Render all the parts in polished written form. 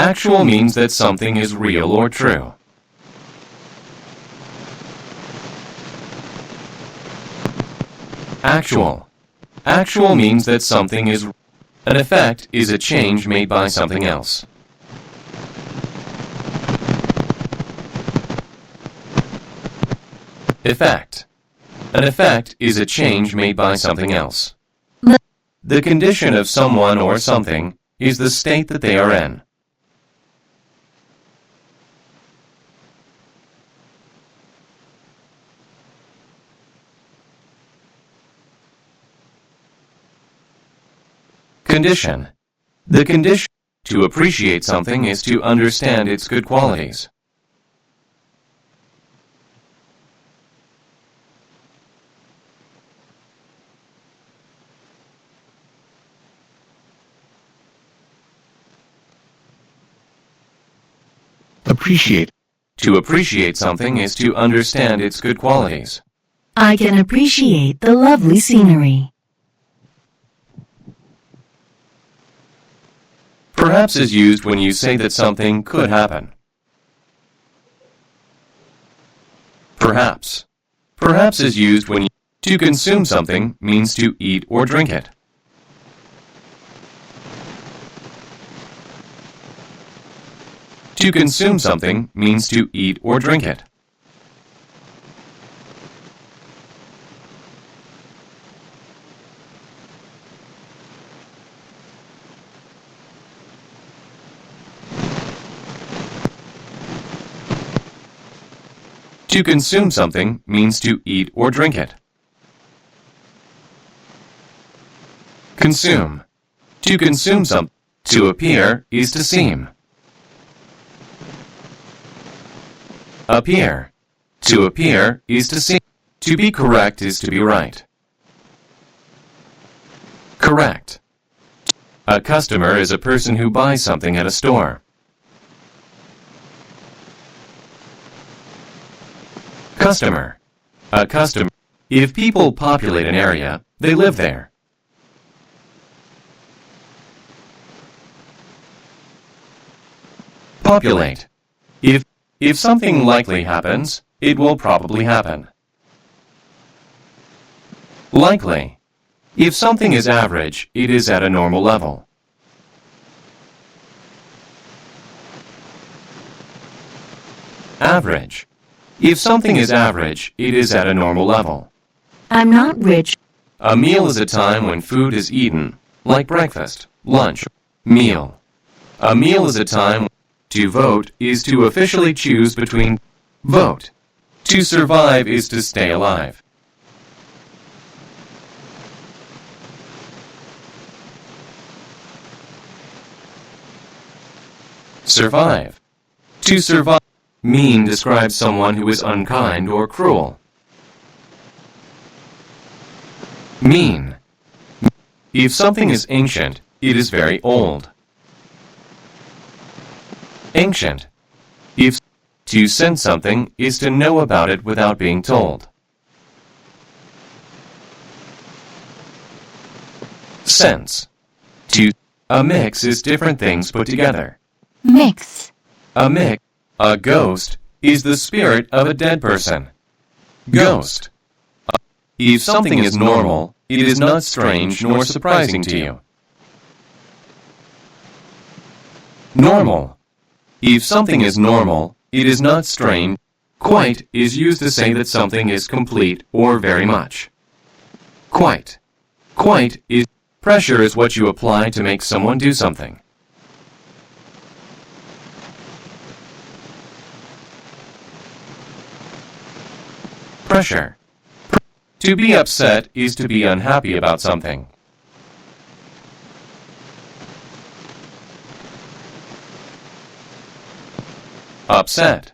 Actual means that something is real or true. Actual. Actual means that something is. An effect is a change made by something else. Effect. An effect is a change made by something else. The condition of someone or something is the state that they are in. Condition. The condition to appreciate something is to understand its good qualities. Appreciate. To appreciate something is to understand its good qualities. I can appreciate the lovely scenery. Perhaps is used when you say that something could happen. Perhaps. Perhaps is used when to consume something means to eat or drink it. To consume something means to eat or drink it. To consume something means to eat or drink it. Consume. To consume something. To appear is to seem. Appear. To appear is to seem. To be correct is to be right. Correct. A customer is a person who buys something at a store. Customer. A customer. If people populate an area, they live there. Populate. If something likely happens, it will probably happen. Likely. If something is average, it is at a normal level. Average. If something is average, it is at a normal level. I'm not rich. A meal is a time when food is eaten, like breakfast, lunch, meal. A meal is a time. To vote is to officially choose between. Vote. To survive is to stay alive. Survive. To survive. Mean describes someone who is unkind or cruel. Mean. If something is ancient, it is very old. Ancient. If to sense something is to know about it without being told. Sense. To a mix is different things put together. Mix. A mix. A ghost is the spirit of a dead person. Ghost. If something is normal, it is not strange nor surprising to you. Normal. If something is normal, it is not strange. Quite is used to say that something is complete or very much. Quite. Quite is pressure is what you apply to make someone do something. Pressure. To be upset is to be unhappy about something. Upset.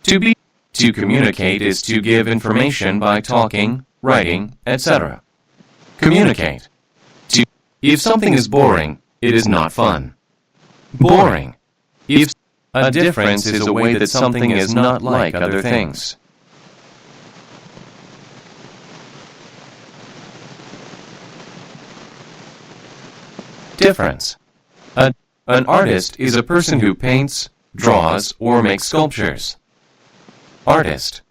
To communicate is to give information by talking, writing, etc. Communicate. If something is boring, it is not fun. Boring. If a difference is a way that something is not like other things. Difference. An artist is a person who paints, draws, or makes sculptures. Artist.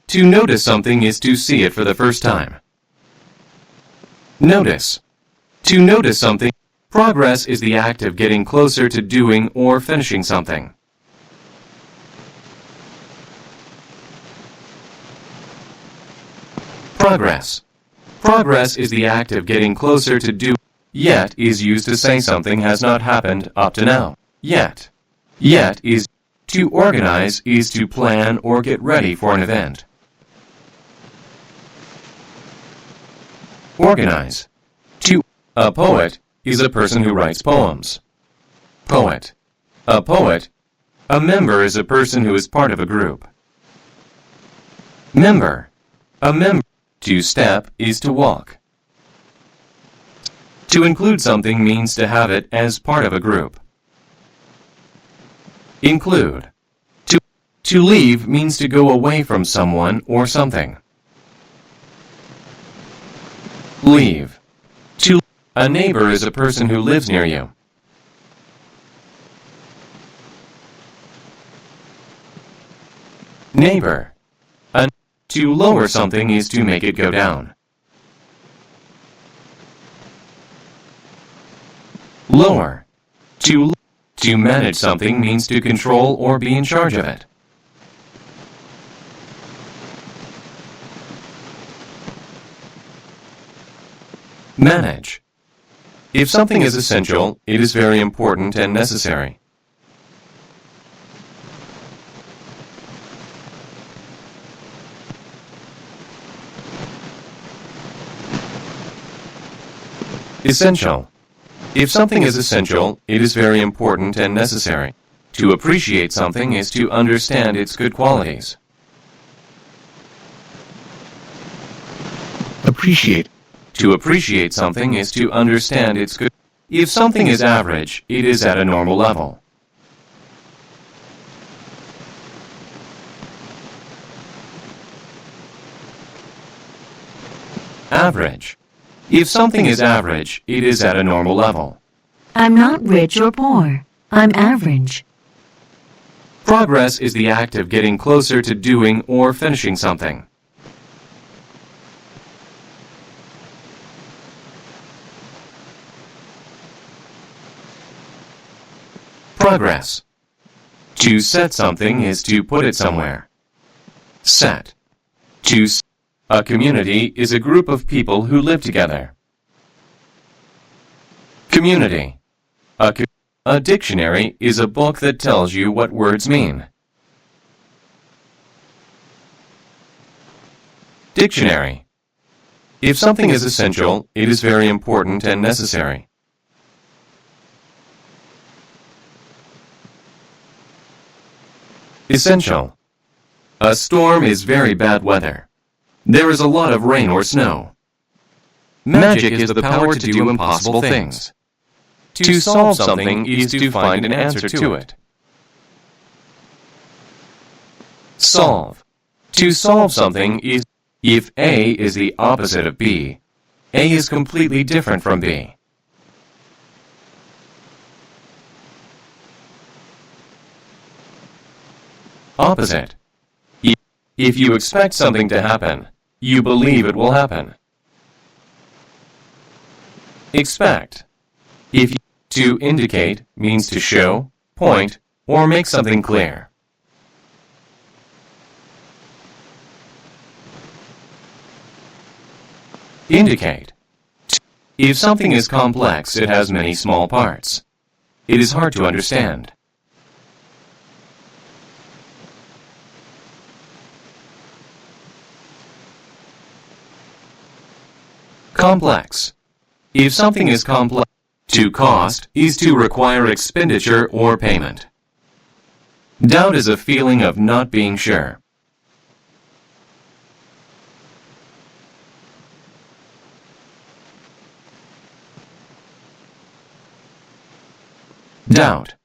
To notice something is to see it for the first time. Notice. To notice something. Progress is the act of getting closer to doing or finishing something. Progress. Progress is the act of getting closer to do. Yet is used to say something has not happened up to now. Yet. Yet is to organize is to plan or get ready for an event. Organize. A poet is a person who writes poems. Poet. A poet. A member is a person who is part of a group. Member. A member. To step is to walk. To include something means to have it as part of a group. Include. To leave means to go away from someone or something. Leave. A neighbor is a person who lives near you. Neighbor. To lower something is to make it go down. Lower. To manage something means to control or be in charge of it. Manage. If something is essential, it is very important and necessary. Essential. If something is essential, it is very important and necessary. To appreciate something is to understand its good qualities. Appreciate. To appreciate something is to understand its good. If something is average, it is at a normal level. Average. If something is average, it is at a normal level. I'm not rich or poor. I'm average. Progress is the act of getting closer to doing or finishing something. Progress. To set something is to put it somewhere. Set. A community is a group of people who live together. Community. A dictionary is a book that tells you what words mean. Dictionary. If something is essential, it is very important and necessary. Essential. A storm is very bad weather. There is a lot of rain or snow. Magic is the power to do impossible things. To solve something is to find an answer to it. Solve. To solve something is if A is the opposite of B, A is completely different from B. Opposite. If you expect something to happen, you believe it will happen. Expect. To indicate means to show, point, or make something clear. Indicate. If something is complex, it has many small parts. It is hard to understand. Complex. If something is complex, to cost is to require expenditure or payment. Doubt is a feeling of not being sure. Doubt.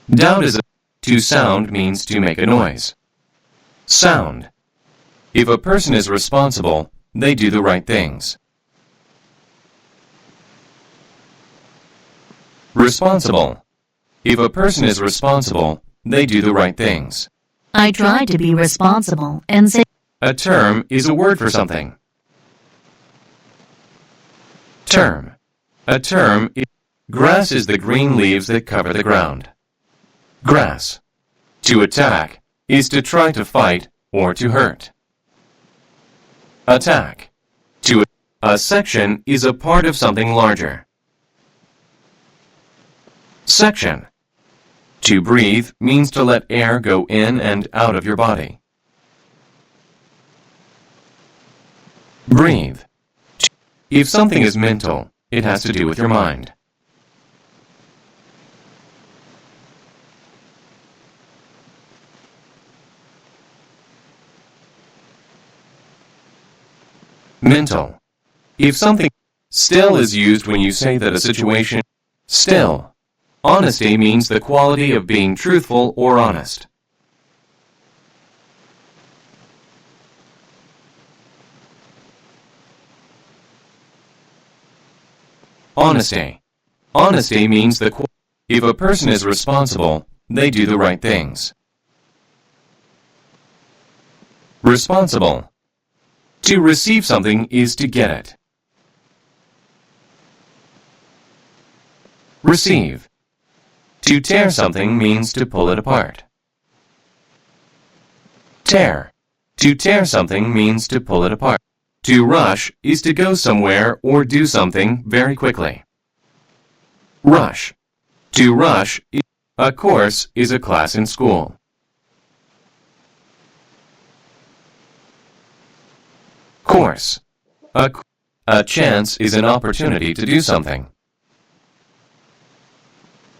Doubt is to sound means to make a noise. Sound. If a person is responsible, they do the right things. Responsible. If a person is responsible, they do the right things. I try to be responsible and say, A term is a word for something. Term. A term is grass is the green leaves that cover the ground. Grass. To attack is to try to fight or to hurt. Attack. A section is a part of something larger. Section. To breathe means to let air go in and out of your body. Breathe. If something is mental, it has to do with your mind. Mental. If something still is used when you say that a situation still. Honesty means the quality of being truthful or honest. Honesty. Honesty means if a person is responsible, they do the right things. Responsible. To receive something is to get it. Receive. To tear something means to pull it apart. Tear. To tear something means to pull it apart. To rush is to go somewhere or do something very quickly. Rush. To rush, a course is a class in school. Course. A chance is an opportunity to do something.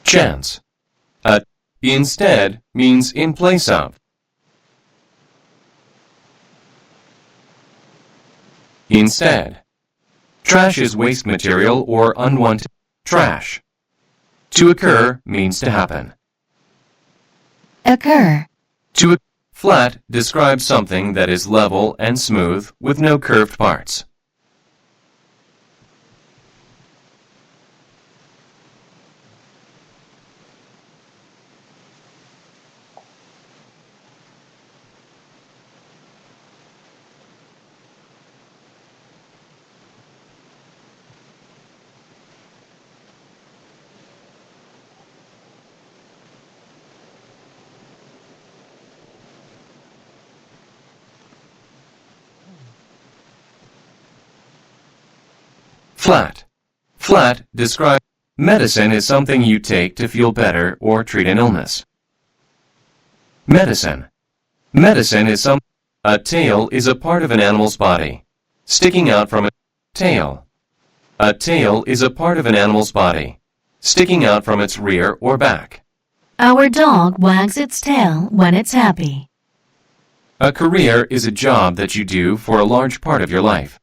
Chance. Instead means in place of. Instead. Trash is waste material or unwanted trash. To occur means to happen. occur, Flat describes something that is level and smooth with no curved parts. Flat. Flat describes medicine is something you take to feel better or treat an illness. Medicine. Medicine is a tail is a part of an animal's body, sticking out from a tail. A tail is a part of an animal's body, sticking out from its rear or back. Our dog wags its tail when it's happy. A career is a job that you do for a large part of your life.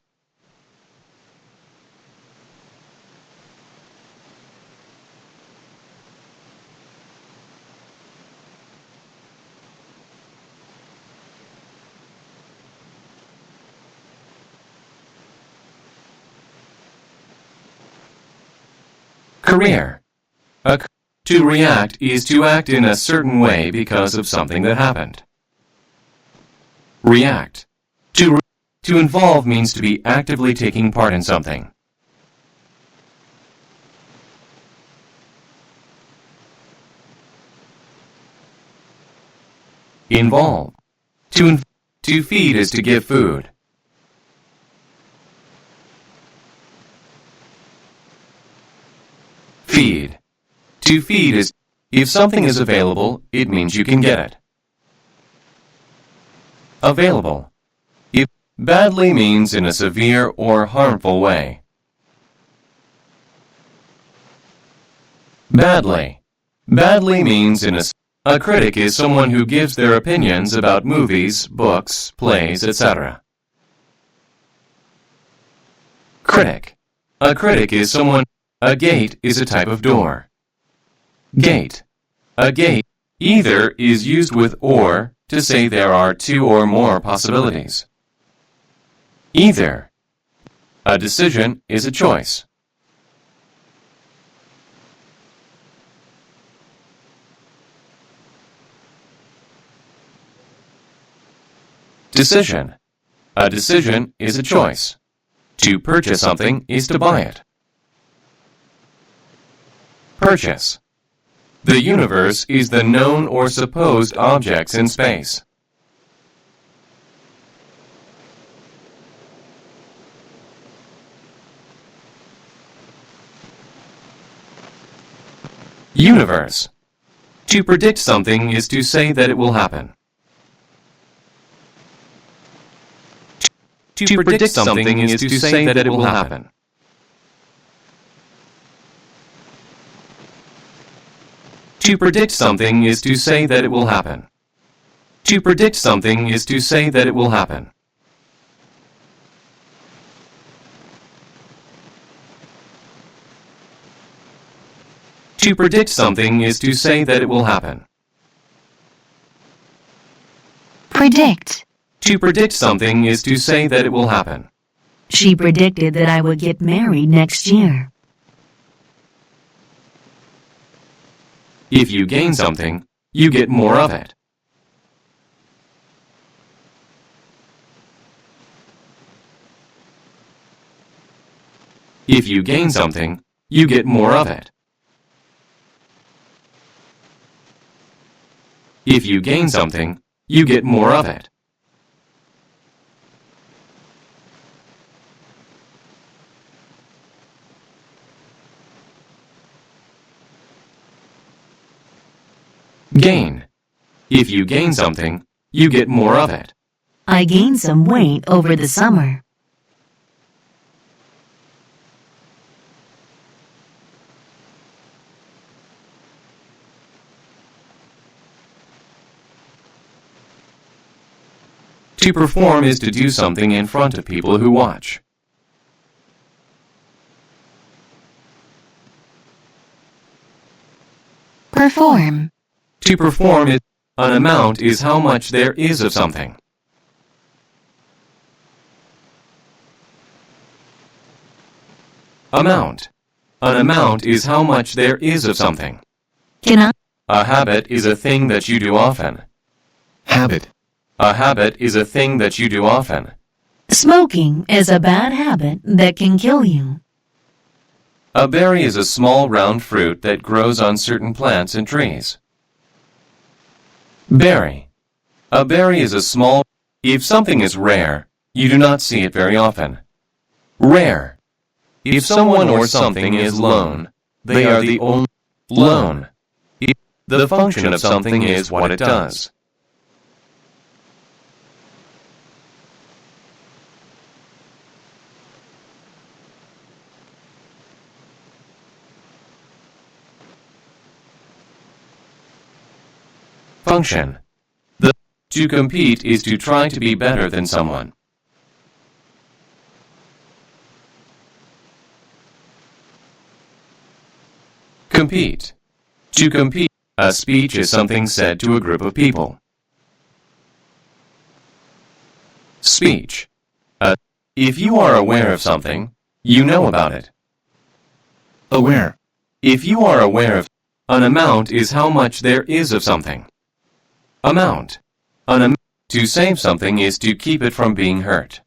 Career. To react is to act in a certain way because of something that happened. React. To involve means to be actively taking part in something. Involve. To feed is to give food. Feed. To feed is, if something is available, it means you can get it. Available. If badly means in a severe or harmful way. Badly. Badly means in a critic is someone who gives their opinions about movies, books, plays, etc. Critic. A critic is someone. A gate is a type of door. Gate. A gate either is used with or to say there are two or more possibilities. Either. A decision is a choice. Decision. A decision is a choice. To purchase something is to buy it. Purchase. The universe is the known or supposed objects in space. Universe. To predict something is to say that it will happen. To predict something is to say that it will happen. To predict something is to say that it will happen. To predict something is to say that it will happen. To predict something is to say that it will happen. Predict. To predict something is to say that it will happen. She predicted that I would get married next year. If you gain something, you get more of it. If you gain something, you get more of it. If you gain something, you get more of it. Gain. If you gain something, you get more of it. I gained some weight over the summer. To perform is to do something in front of people who watch. Perform. To perform is an amount is how much there is of something. Amount. An amount is how much there is of something. Can I? A habit is a thing that you do often. Habit. A habit is a thing that you do often. Smoking is a bad habit that can kill you. A berry is a small round fruit that grows on certain plants and trees. Berry. A berry is a small. If something is rare, you do not see it very often. Rare. If someone or something is lone, they are the only. Lone. The function of something is what it does. Function. To compete is to try to be better than someone. Compete. To compete. A speech is something said to a group of people. Speech. If you are aware of something, you know about it. Aware. If you are aware of, an amount is how much there is of something. Amount. To save something is to keep it from being hurt.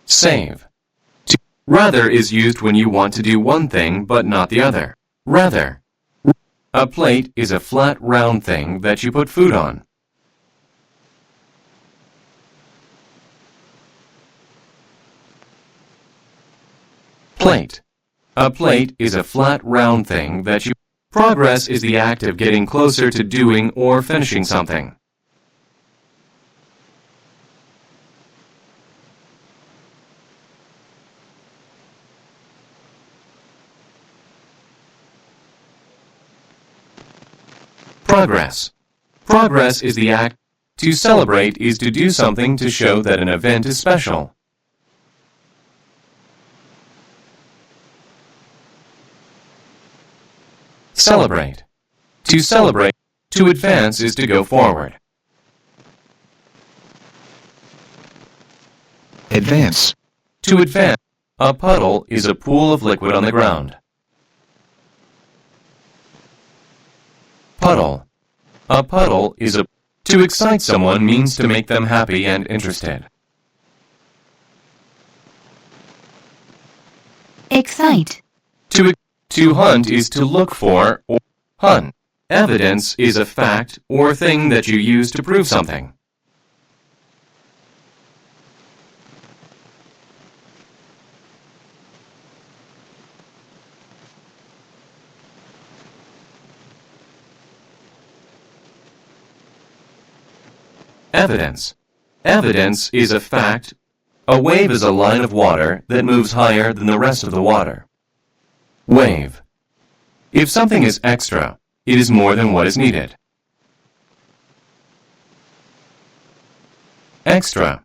Save. Rather is used when you want to do one thing but not the other. Rather. A plate is a flat round thing that you put food on. Plate. A plate is a flat round thing that you. Progress is the act of getting closer to doing or finishing something. Progress. Progress is the act. To celebrate is to do something to show that an event is special. Celebrate. To celebrate. To advance is to go forward. Advance. To advance. A puddle is a pool of liquid on the ground. Puddle. A puddle is a. To excite someone means to make them happy and interested. Excite. To hunt is to look for or hunt. Evidence is a fact or thing that you use to prove something. Evidence. Evidence is a fact. A wave is a line of water that moves higher than the rest of the water. Wave. If something is extra, it is more than what is needed. Extra.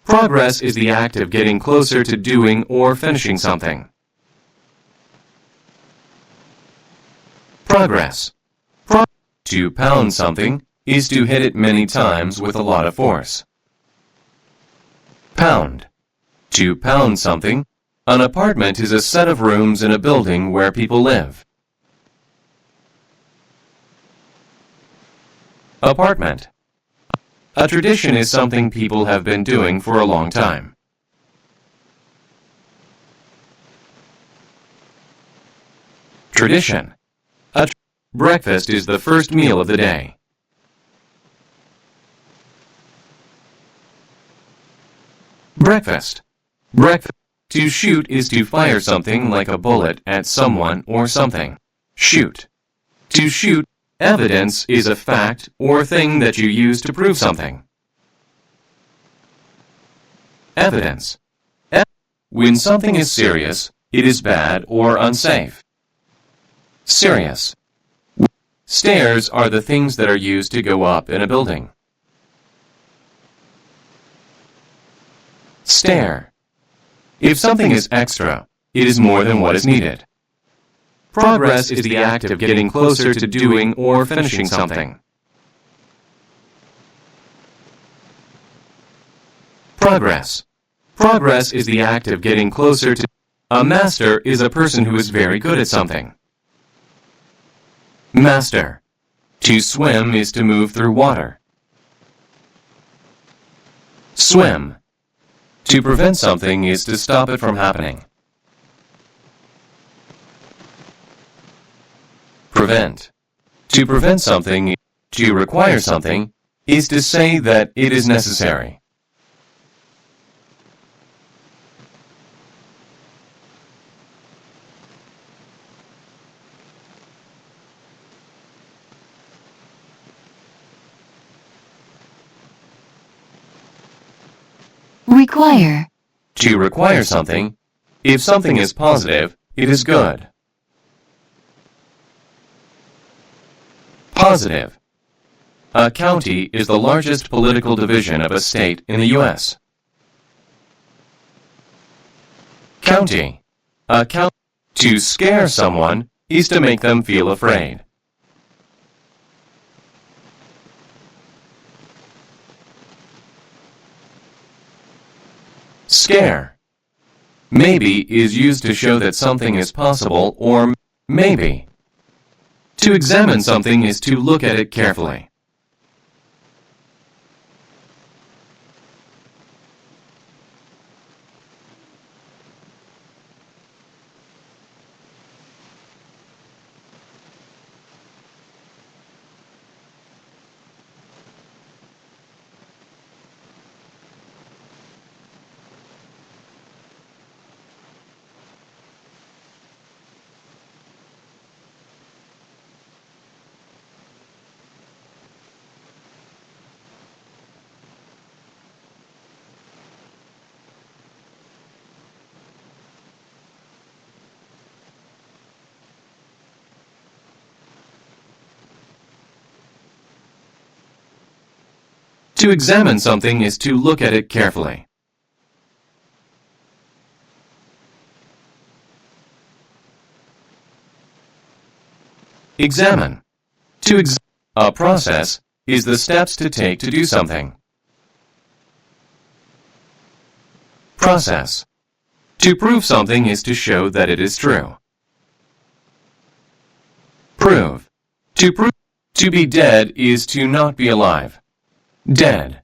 Progress is the act of getting closer to doing or finishing something. Progress. To pound something is to hit it many times with a lot of force. Pound. To pound something, an apartment is a set of rooms in a building where people live. Apartment. A tradition is something people have been doing for a long time. Tradition. Breakfast is the first meal of the day. Breakfast. Breakfast. To shoot is to fire something like a bullet at someone or something. Shoot. To shoot, evidence is a fact or thing that you use to prove something. Evidence. When something is serious, it is bad or unsafe. Serious. Stairs are the things that are used to go up in a building. Stair. If something is extra, it is more than what is needed. Progress is the act of getting closer to doing or finishing something. Progress. Progress is the act of getting closer to. A master is a person who is very good at something. Master. To swim is to move through water. Swim. To prevent something is to stop it from happening. Prevent. To prevent something, to require something, is to say that it is necessary. Require. To require something, if something is positive, it is good. Positive. A county is the largest political division of a state in the U.S. County. To scare someone is to make them feel afraid. Scare. Maybe is used to show that something is possible or maybe. To examine something is to look at it carefully. To examine something is to look at it carefully. Examine. A process is the steps to take to do something. Process. To prove something is to show that it is true. Prove. To be dead is to not be alive. Dead.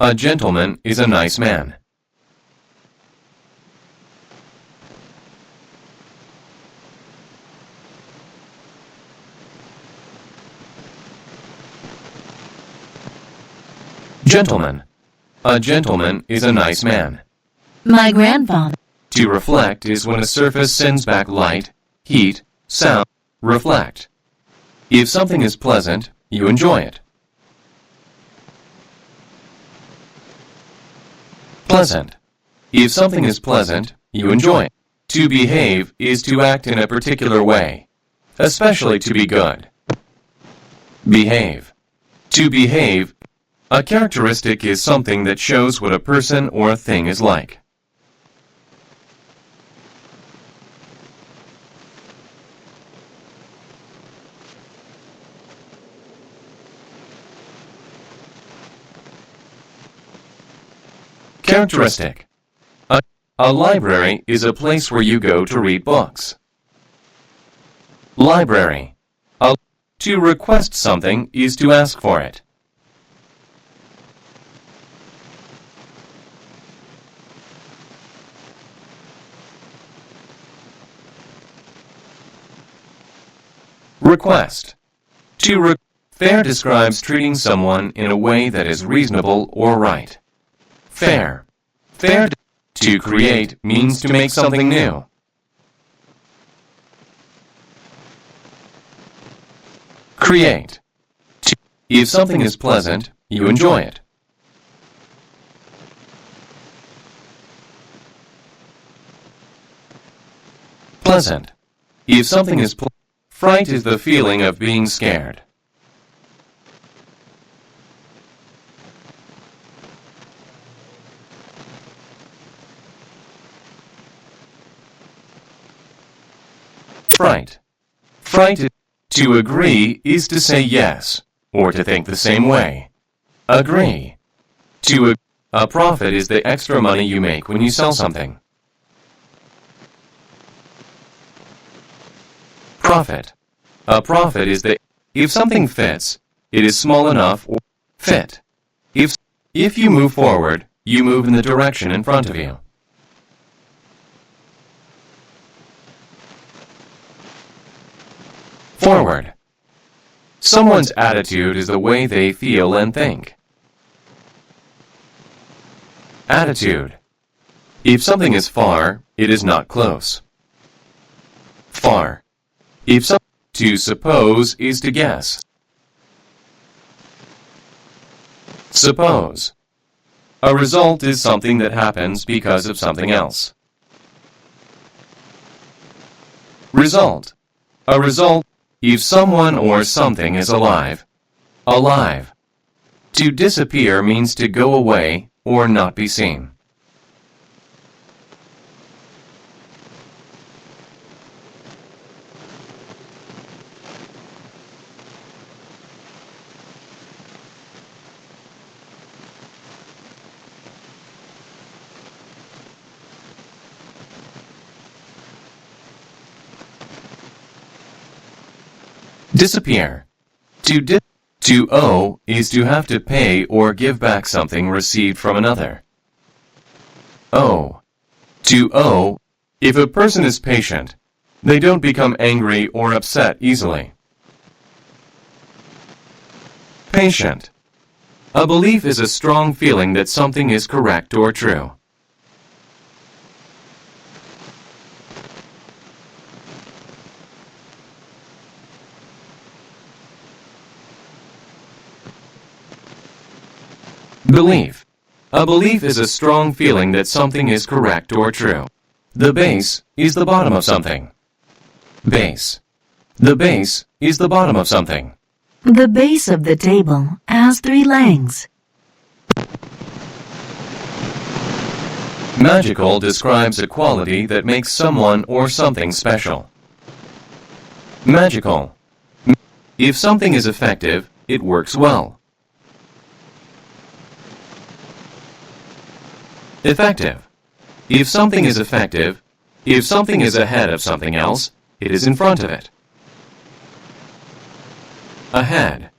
A gentleman is a nice man. Gentleman. A gentleman is a nice man. My grandfather. To reflect is when a surface sends back light, heat, sound. Reflect. If something is pleasant, you enjoy it. Pleasant. If something is pleasant, you enjoy it. To behave is to act in a particular way, especially to be good. Behave. To behave. A characteristic is something that shows what a person or a thing is like. Characteristic. A library is a place where you go to read books. Library. To request something is to ask for it. Request. Fair describes treating someone in a way that is reasonable or right. Fair. Fair. To create means to make something new. Create. If something is pleasant, you enjoy it. Pleasant. If something is fright is the feeling of being scared. Fright. Fright is to agree is to say yes, or to think the same way. Agree. A profit is the extra money you make when you sell something. Profit. A profit is if something fits, it is small enough or fit. If you move forward, you move in the direction in front of you. Forward. Someone's attitude is the way they feel and think. Attitude. If something is far, it is not close. Far. To suppose is to guess. Suppose. A result is something that happens because of something else. Result. A result. If someone or something is alive. Alive. To disappear means to go away or not be seen. Disappear. To owe is to have to pay or give back something received from another. Owe. To owe. If a person is patient, they don't become angry or upset easily. Patient. A belief is a strong feeling that something is correct or true. Belief. A belief is a strong feeling that something is correct or true. The base is the bottom of something. Base. The base is the bottom of something. The base of the table has 3 legs. Magical describes a quality that makes someone or something special. Magical. If something is effective, it works well. Effective. If something is effective, if something is ahead of something else, it is in front of it. Ahead.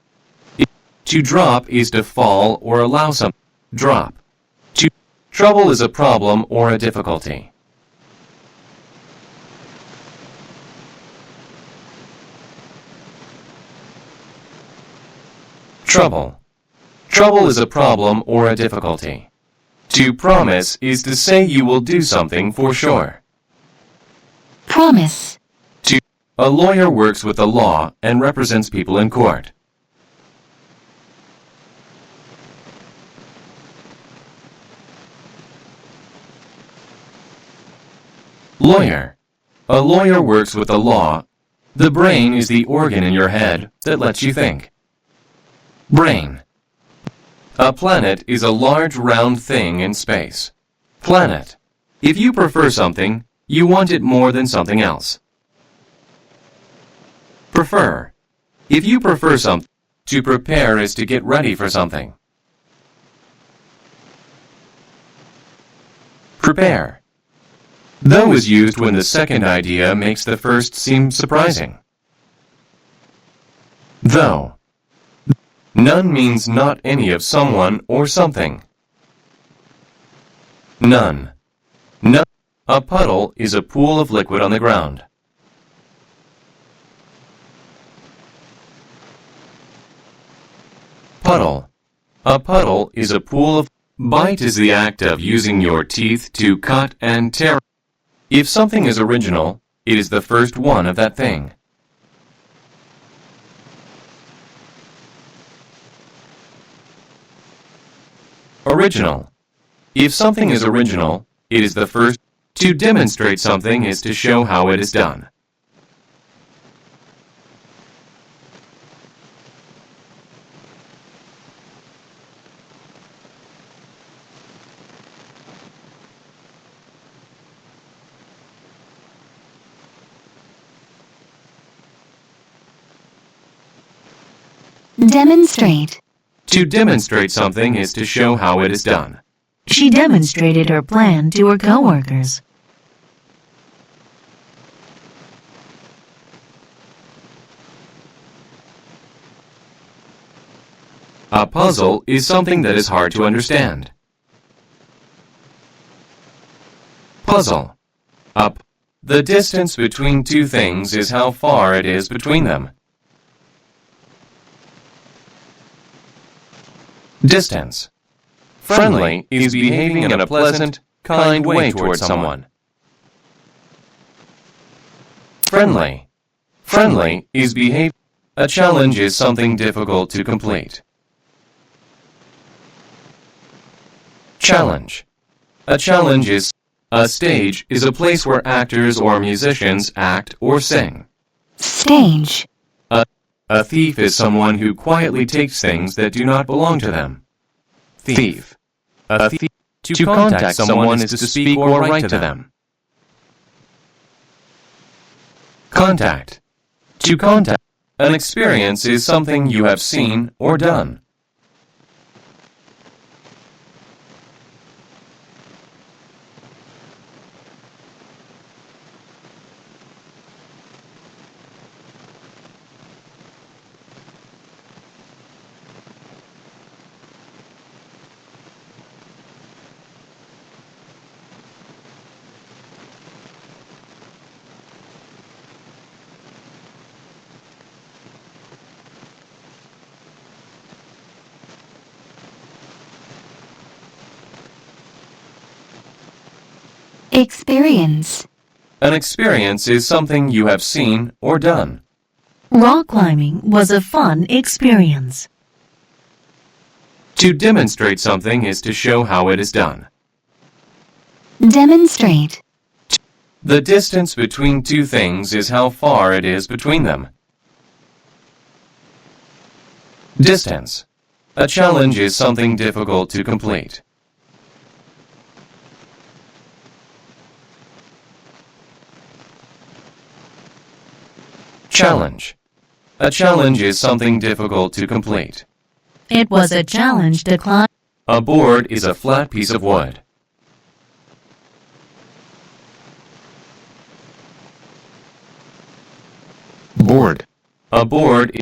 To drop is to fall or allow some. Drop. To trouble is a problem or a difficulty. Trouble. Trouble is a problem or a difficulty. To promise is to say you will do something for sure. Promise. A lawyer works with the law and represents people in court. Lawyer. A lawyer works with the law. The brain is the organ in your head that lets you think. Brain. A planet is a large round thing in space. Planet. If you prefer something, you want it more than something else. Prefer. If you prefer something, to prepare is to get ready for something. Prepare. Though is used when the second idea makes the first seem surprising. Though. None means not any of someone or something. None. None. A puddle is a pool of liquid on the ground. Puddle. A puddle is a pool of. Bite is the act of using your teeth to cut and tear. If something is original, it is the first one of that thing. Original. If something is original, it is the first. To demonstrate something is to show how it is done. Demonstrate. To demonstrate something is to show how it is done. She demonstrated her plan to her coworkers. A puzzle is something that is hard to understand. Puzzle. Up. The distance between two things is how far it is between them. Distance. Friendly is behaving in a pleasant, kind way towards someone. Friendly. Friendly is behave. A challenge is something difficult to complete. Challenge. A challenge is. A stage is a place where actors or musicians act or sing. Stage. A thief is someone who quietly takes things that do not belong to them. Thief. A thief. To contact someone is to speak or write to them. Contact. To contact. An experience is something you have seen or done. Experience. An experience is something you have seen or done. Rock climbing was a fun experience. To demonstrate something is to show how it is done. Demonstrate. The distance between two things is how far it is between them. Distance. A challenge is something difficult to complete. Challenge. A challenge is something difficult to complete. It was a challenge to climb. A board is a flat piece of wood. board, A board.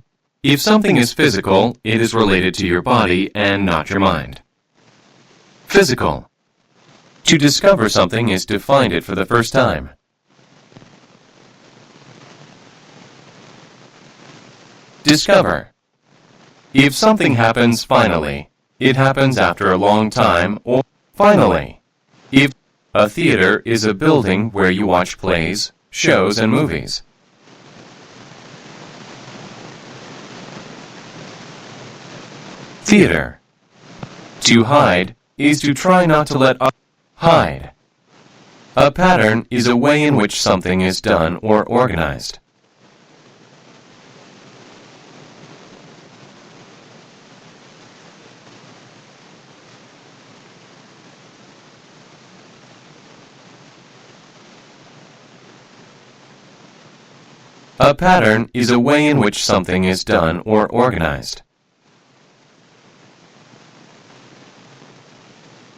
If something is physical, it is related to your body and not your mind. Physical. To discover something is to find it for the first time. Discover. If something happens finally, it happens after a long time or finally. If a theater is a building where you watch plays, shows, and movies. Theater. To hide is to try not to let others hide. A pattern is a way in which something is done or organized. A pattern is a way in which something is done or organized.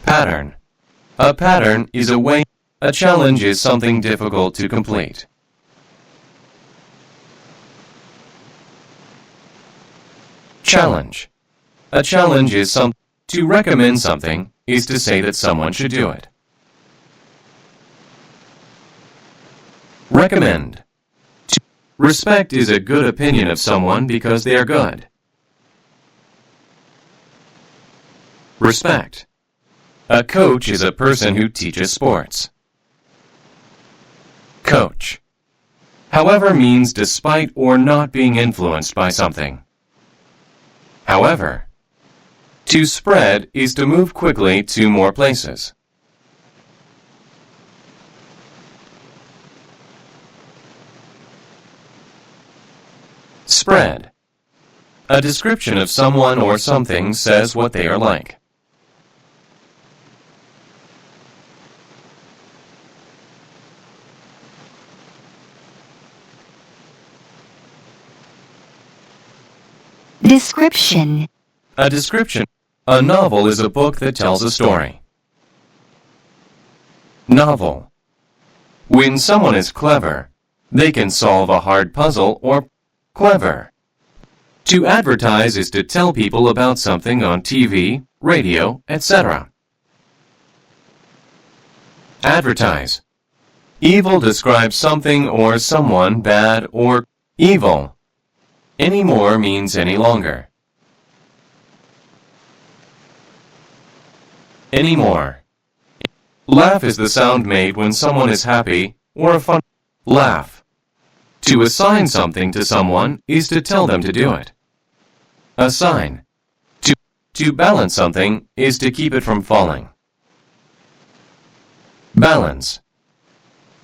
Pattern. A pattern is a way. A challenge is something difficult to complete. Challenge. A challenge is some. To recommend something is to say that someone should do it. Recommend. Respect is a good opinion of someone because they are good. Respect. A coach is a person who teaches sports. Coach. However means despite or not being influenced by something. However. To spread is to move quickly to more places. Spread. A description of someone or something says what they are like. Description. A description. A novel is a book that tells a story. Novel. When someone is clever, they can solve a hard puzzle or clever. To advertise is to tell people about something on TV, radio, etc. Advertise. Evil describes something or someone bad or evil. Any more means any longer. Any more. Laugh is the sound made when someone is happy or a fun laugh. To assign something to someone is to tell them to do it. Assign. To balance something is to keep it from falling. Balance.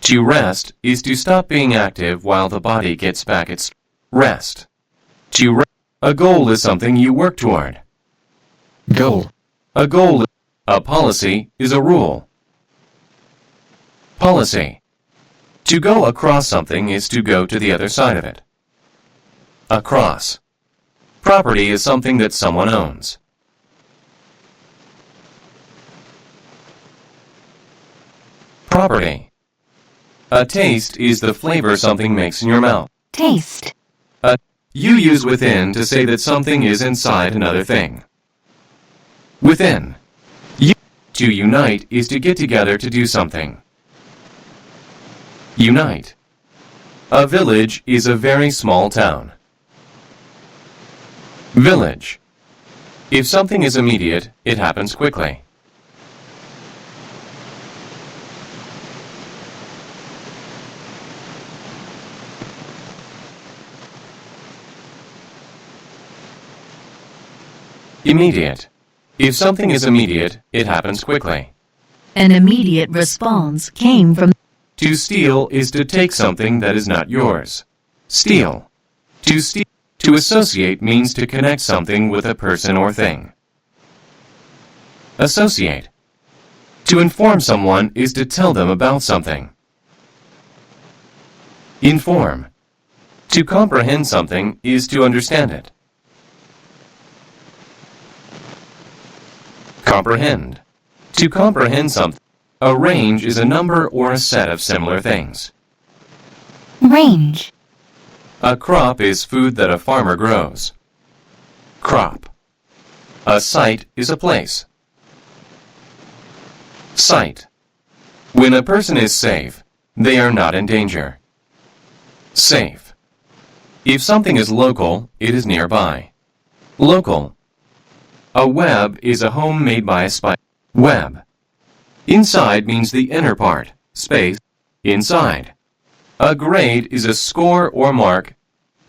To rest is to stop being active while the body gets back its rest. A goal is something you work toward. Goal. A goal. A policy is a rule. Policy. To go across something is to go to the other side of it. Across. Property is something that someone owns. Property. A taste is the flavor something makes in your mouth. Taste. You use within to say that something is inside another thing. Within. To unite is to get together to do something. Unite. A village is a very small town. Village. If something is immediate, it happens quickly. Immediate. If something is immediate, it happens quickly. An immediate response came from. To steal is to take something that is not yours. Steal. To associate means to connect something with a person or thing. Associate. To inform someone is to tell them about something. Inform. To comprehend something is to understand it. Comprehend. To comprehend something. A range is a number or a set of similar things. Range. A crop is food that a farmer grows. Crop. A site is a place. Site. When a person is safe, they are not in danger. Safe. If something is local, it is nearby. Local. A web is a home made by a spider. Web. Inside means the inner part, space, inside. A grade is a score or mark.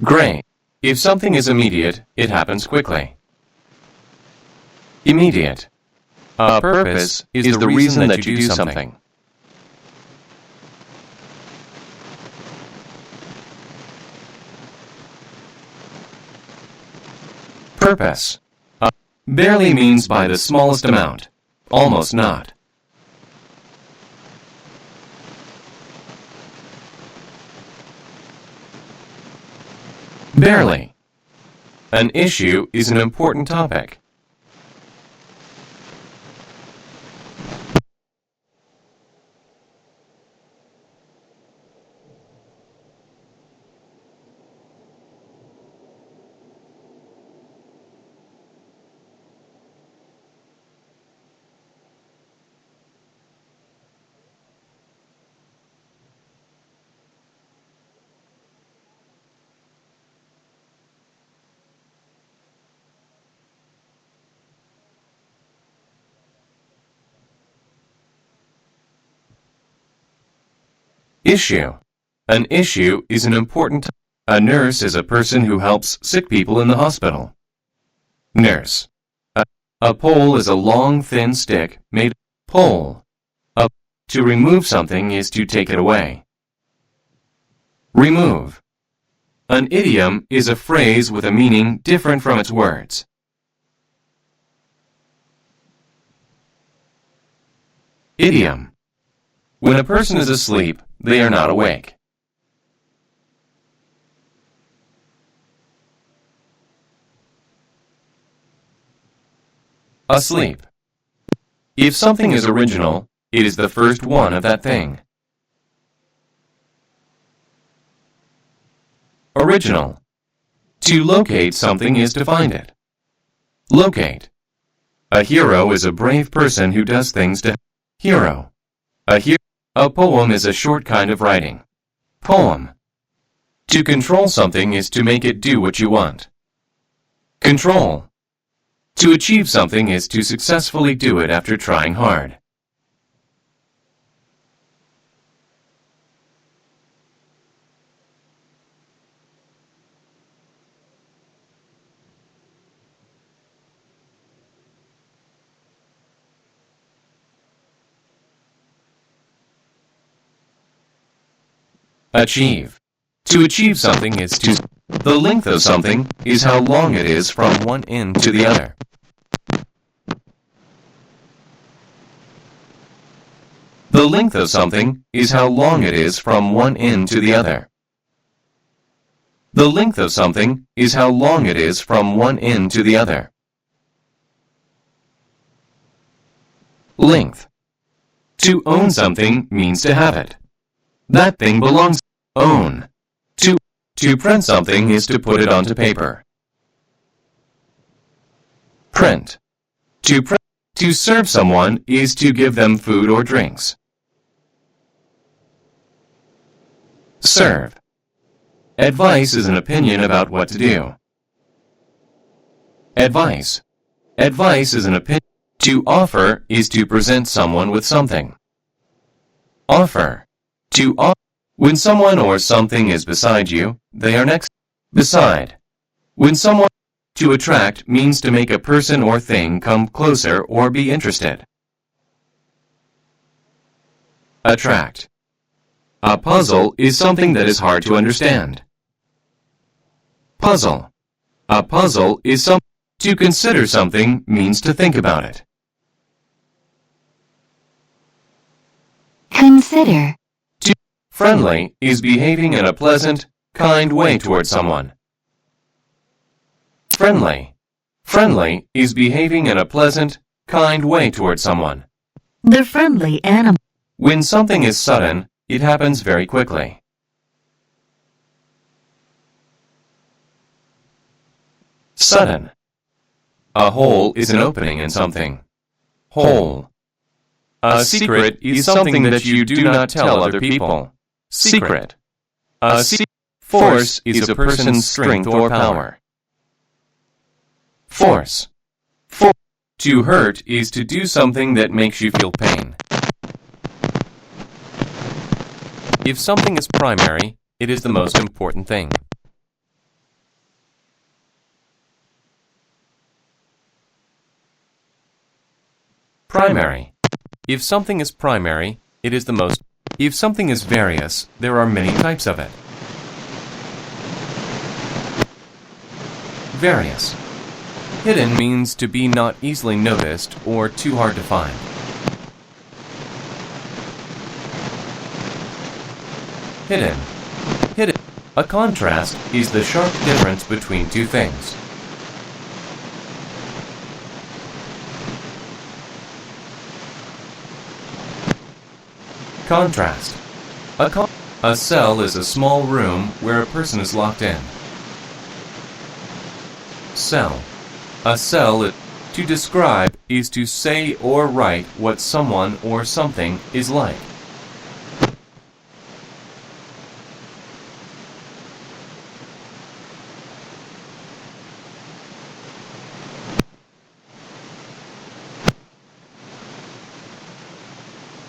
Grade. If something is immediate, it happens quickly. Immediate. A purpose is the reason that you do something. Purpose. Barely means by the smallest amount, almost not. Barely. An issue is an important topic. Issue. An issue is an important. A nurse is a person who helps sick people in the hospital. Nurse. A pole is a long, thin stick made. Pole. To remove something is to take it away. Remove. An idiom is a phrase with a meaning different from its words. Idiom. When a person is asleep, they are not awake. Asleep. If something is original, it is the first one of that thing. Original. To locate something is to find it. Locate. A hero is a brave person who does things to. Hero. A poem is a short kind of writing. Poem. To control something is to make it do what you want. Control. To achieve something is to successfully do it after trying hard. Achieve. To achieve something is to. The length of something is how long it is from one end to the other. The length of something is how long it is from one end to the other. The length of something is how long it is from one end to the other. Length. To own something means to have it. That thing belongs. Own. To print something is to put it onto paper. Print. To serve someone is to give them food or drinks. Serve. Advice is an opinion about what to do. Advice. Advice is an opinion. To offer is to present someone with something. Offer. To offer. When someone or something is beside you, they are next. Beside. When someone. To attract means to make a person or thing come closer or be interested. Attract. A puzzle is something that is hard to understand. Puzzle. A puzzle is something. To consider something means to think about it. Consider. Friendly is behaving in a pleasant, kind way toward someone. Friendly. Friendly is behaving in a pleasant, kind way toward someone. The friendly animal. When something is sudden, it happens very quickly. Sudden. A hole is an opening in something. Hole. A secret is something that you do not tell other people. Secret. Force is a person's strength or power. Force. To hurt is to do something that makes you feel pain. If something is primary, it is the most important thing. Primary. If something is primary, it is the most. If something is various, there are many types of it. Various. Hidden means to be not easily noticed or too hard to find. Hidden. Hidden. A contrast is the sharp difference between two things. Contrast. A cell is a small room where a person is locked in. Cell. A cell, to describe, is to say or write what someone or something is like.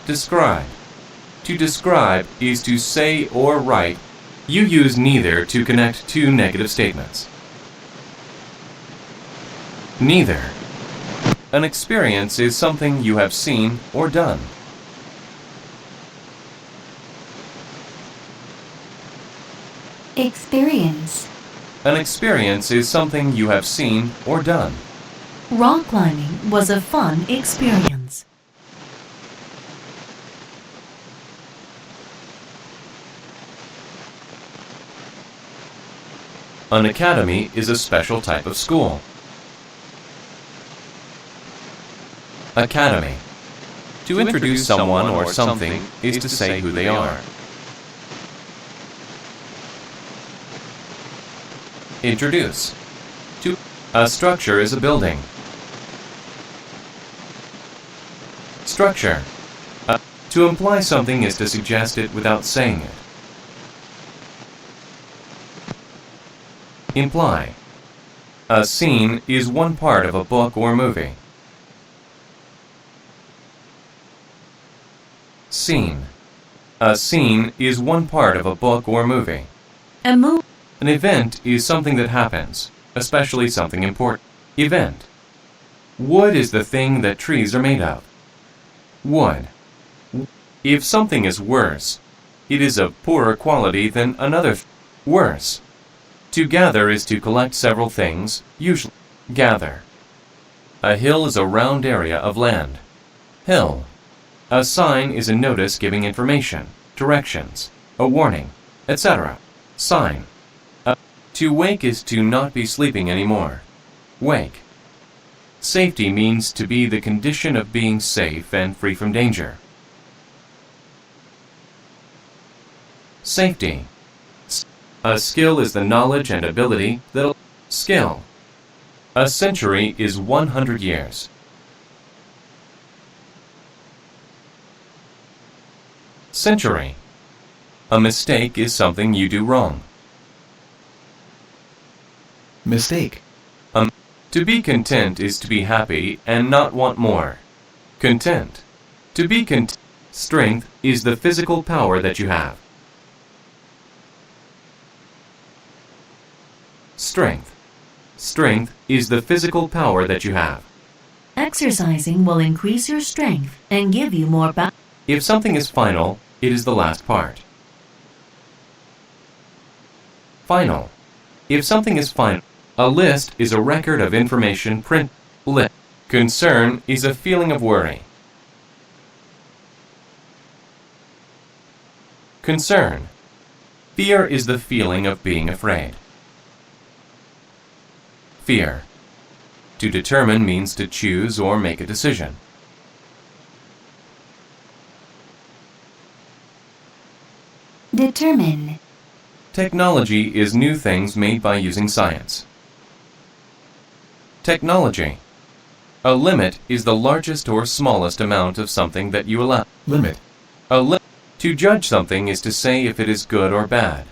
Describe. To describe is to say or write. You use neither to connect two negative statements. Neither. An experience is something you have seen or done. Experience. An experience is something you have seen or done. Rock climbing was a fun experience. An academy is a special type of school. Academy. To introduce someone or something is to say who they are. Introduce. A structure is a building. Structure. To imply something is to suggest it without saying it. Imply. A scene is one part of a book or movie. Scene. A scene is one part of a book or movie. An event is something that happens, especially something important. Event. Wood is the thing that trees are made of. Wood. If something is worse, it is of poorer quality than another. Worse. To gather is to collect several things, usually. Gather. A hill is a round area of land. Hill. A sign is a notice giving information, directions, a warning, etc. Sign. To wake is to not be sleeping anymore. Wake. Safety means to be the condition of being safe and free from danger. Safety. A skill is the knowledge and ability that'll. Skill. A century is 100 years. Century. A mistake is something you do wrong. Mistake. To be content is to be happy and not want more. Content. To be content. Strength is the physical power that you have. Strength. Strength is the physical power that you have. Exercising will increase your strength and give you more balance. If something is final, it is the last part. Final. If something is final, a list is a record of information print. List. Concern is a feeling of worry. Concern. Fear is the feeling of being afraid. Fear. To determine means to choose or make a decision. Determine. Technology is new things made by using science. Technology. A limit is the largest or smallest amount of something that you allow. Limit. To judge something is to say if it is good or bad.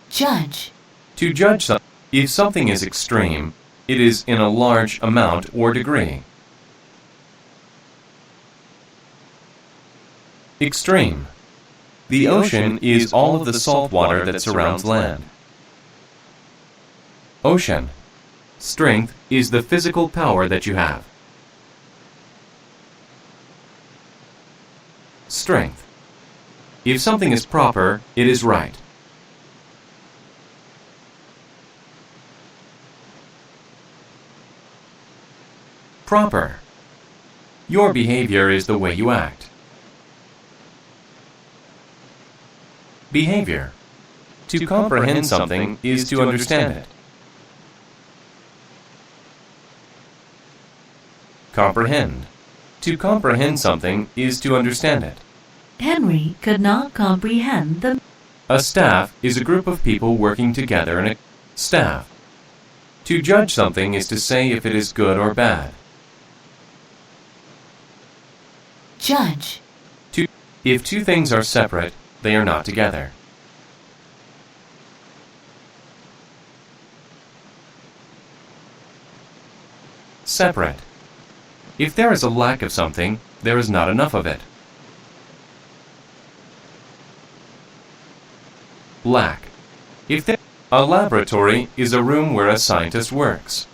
Judge. To judge something, if something is extreme, it is in a large amount or degree. Extreme. The ocean is all of the salt water that surrounds land. Ocean. Strength is the physical power that you have. Strength. If something is proper, it is right. Proper. Your behavior is the way you act. Behavior. To comprehend something is to understand it. Comprehend. To comprehend something is to understand it. Henry could not comprehend the... A staff is a group of people working together in a staff. To judge something is to say if it is good or bad. Judge. If two things are separate, they are not together. Separate. If there is a lack of something, there is not enough of it. Lack. A laboratory is a room where a scientist works.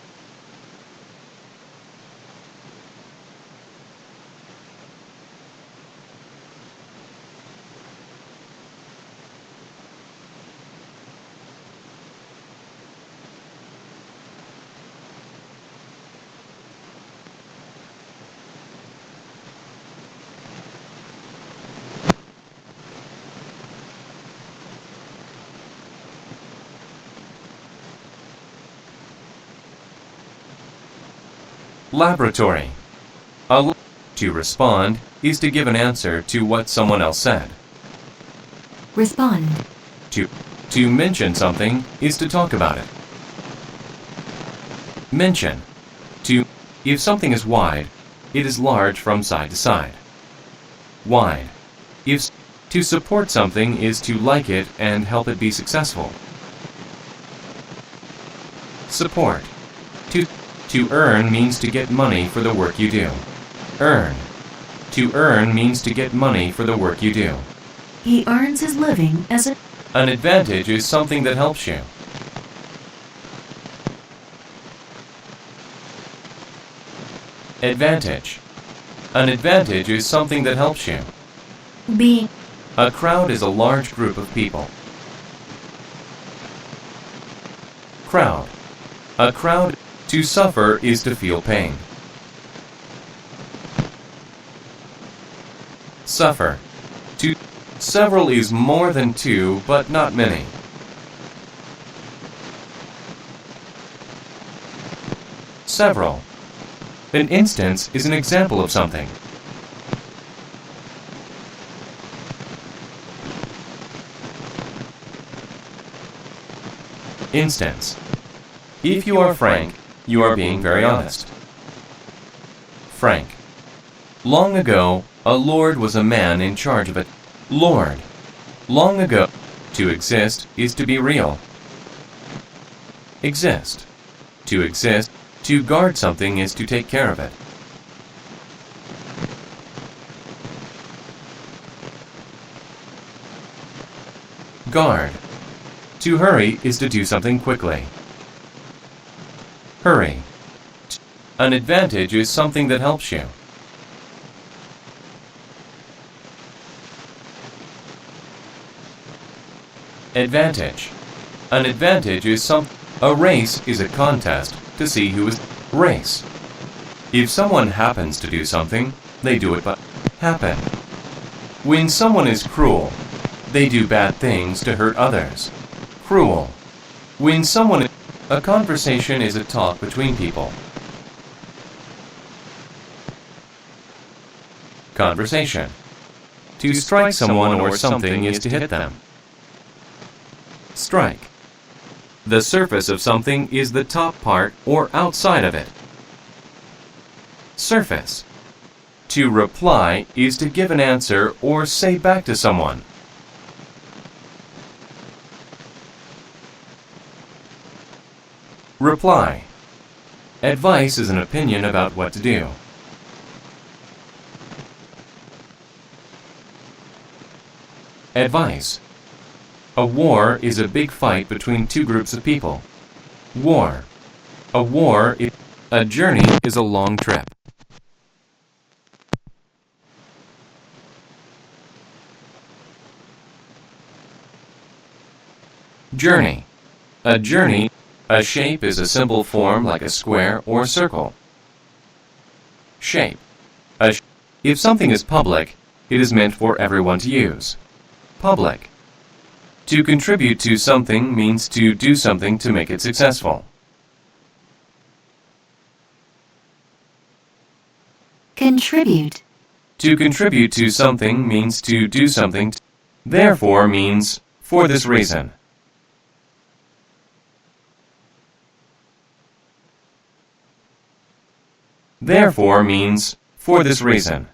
Laboratory. To respond is to give an answer to what someone else said. Respond. To mention something is to talk about it. Mention. If something is wide, it is large from side to side. Wide. To support something is to like it and help it be successful. Support. To earn means to get money for the work you do. Earn. To earn means to get money for the work you do. He earns his living as a... An advantage is something that helps you. Advantage. An advantage is something that helps you. Being. A crowd is a large group of people. Crowd. A crowd. To suffer is to feel pain. Suffer. Several is more than two, but not many. Several. An instance is an example of something. Instance. If you are frank, you are being very honest. Frank. Long ago, a lord was a man in charge of it. Lord. Long ago. To exist is to be real. Exist. To exist. To guard something is to take care of it. Guard. To hurry is to do something quickly. Hurry. An advantage is something that helps you. Advantage. An advantage is a race is a contest to see who is race. If someone happens to do something, they do it by happen. When someone is cruel, they do bad things to hurt others. Cruel. When someone a conversation is a talk between people. Conversation. To strike someone or something is to hit them. Strike. The surface of something is the top part or outside of it. Surface. To reply is to give an answer or say back to someone. Reply. Advice is an opinion about what to do. Advice. A war is a big fight between two groups of people. War. A journey is a long trip. Journey. A journey. A shape is a simple form like a square or circle. Shape. If something is public, it is meant for everyone to use. Public. To contribute to something means to do something to make it successful. Contribute. To contribute to something means to do something. Therefore means for this reason. Therefore means for this reason.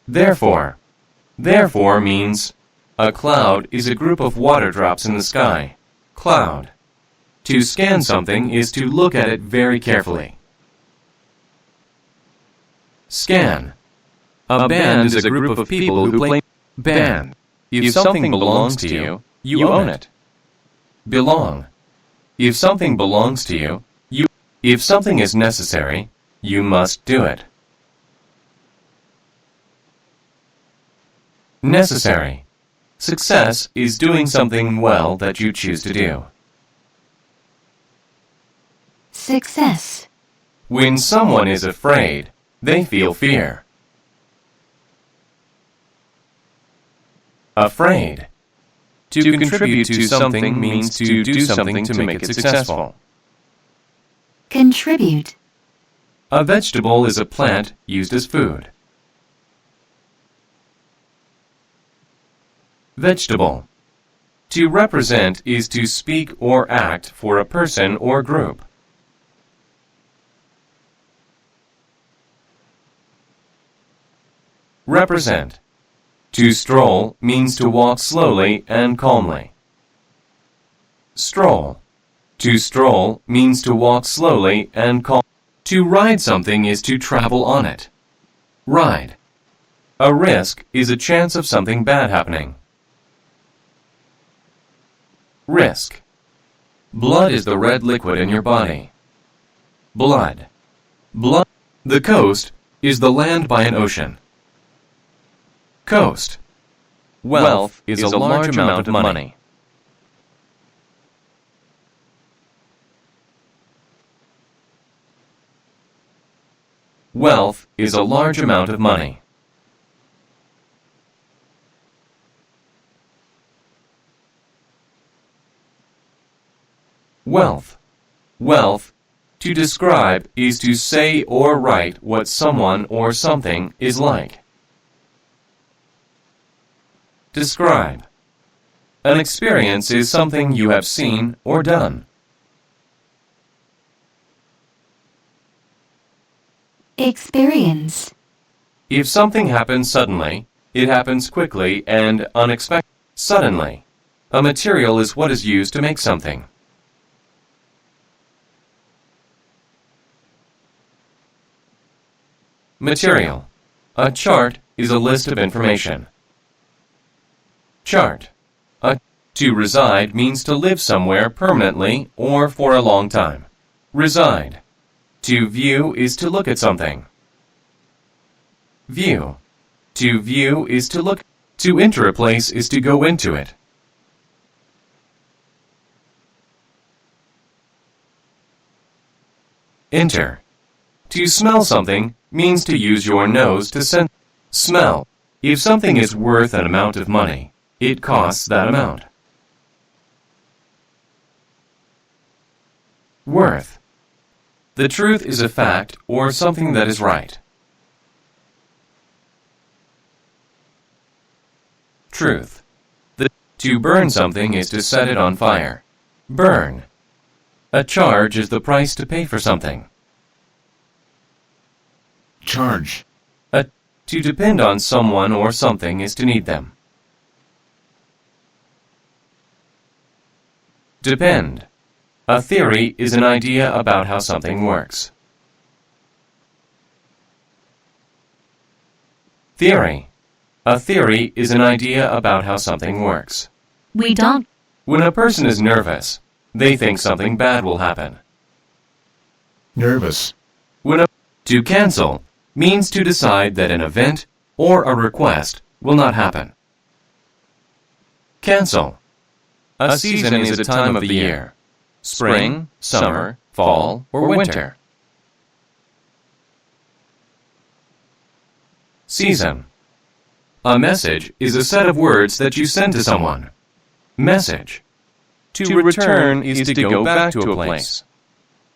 Therefore. Therefore means a cloud is a group of water drops in the sky. Cloud. To scan something is to look at it very carefully. Scan. A band is a group of people who play band. If something belongs to you, you own it. Belong. If something belongs to you, if something is necessary, you must do it. Necessary. Success is doing something well that you choose to do. Success. When someone is afraid, they feel fear. Afraid. To contribute to something means to do something to make it successful. Contribute. A vegetable is a plant used as food. Vegetable. To represent is to speak or act for a person or group. Represent. To stroll means to walk slowly and calmly. Stroll. To stroll means to walk slowly and calmly. To ride something is to travel on it. Ride. A risk is a chance of something bad happening. Risk. Blood is the red liquid in your body. Blood. Blood. The coast is the land by an ocean. Coast. Wealth is a large amount of money. Wealth is a large amount of money. Wealth. Wealth. To describe is to say or write what someone or something is like. Describe. An experience is something you have seen or done. Experience. If something happens suddenly, it happens quickly and unexpectedly. Suddenly. A material is what is used to make something. Material. A chart is a list of information. Chart. To reside means to live somewhere permanently or for a long time. Reside. To view is to look at something. View. To view is to look. To enter a place is to go into it. Enter. To smell something means to use your nose to sense. Smell. If something is worth an amount of money, it costs that amount. Worth. The truth is a fact or something that is right. truth. To burn something is to set it on fire. Burn. A charge is the price to pay for something. Charge. To depend on someone or something is to need them. Depend. A theory is an idea about how something works. Theory. A theory is an idea about how something works. We don't. When a person is nervous, they think something bad will happen. Nervous. To cancel means to decide that an event or a request will not happen. Cancel. A season is a time of the year. Spring, summer, fall, or winter. Season. A message is a set of words that you send to someone. Message. To return is to go back to a place.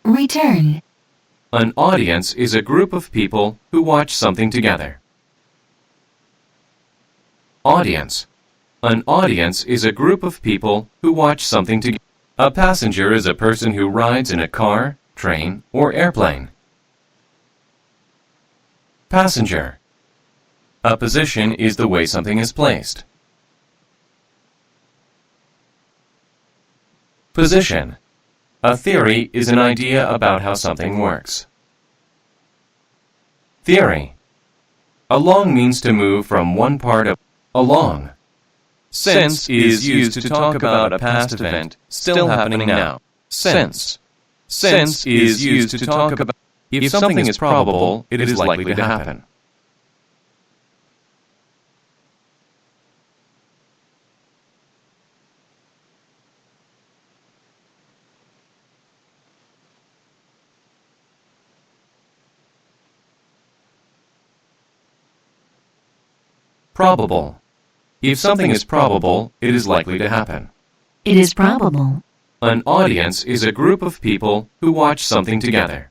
Return. An audience is a group of people who watch something together. Audience. An audience is a group of people who watch something together. A passenger is a person who rides in a car, train, or airplane. Passenger. A position is the way something is placed. Position. A theory is an idea about how something works. Theory. Along means to move from one part of along. Since is used to talk about a past event still happening now. Since. Since is used to talk about if something is probable, it is likely to happen. Probable. If something is probable, it is likely to happen. It is probable. An audience is a group of people who watch something together.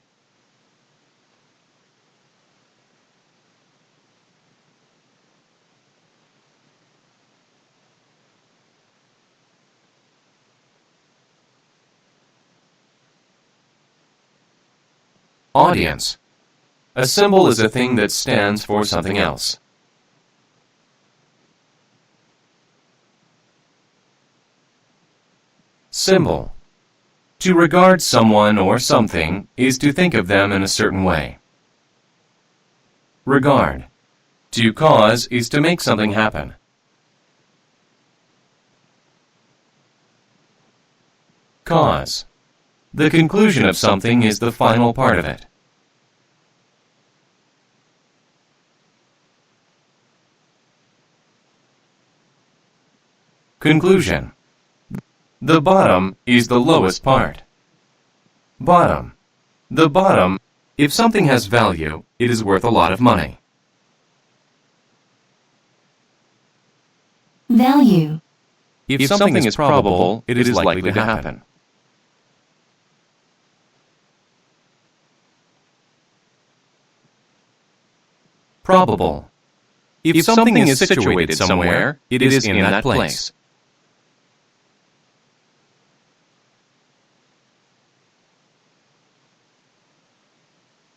Audience. A symbol is a thing that stands for something else. Symbol. To regard someone or something is to think of them in a certain way. Regard. To cause is to make something happen. Cause. The conclusion of something is the final part of it. Conclusion. The bottom is the lowest part. Bottom. The bottom. If something has value, it is worth a lot of money. Value. If something is probable, it is likely to happen. Probable. If something is situated somewhere, it is in that place.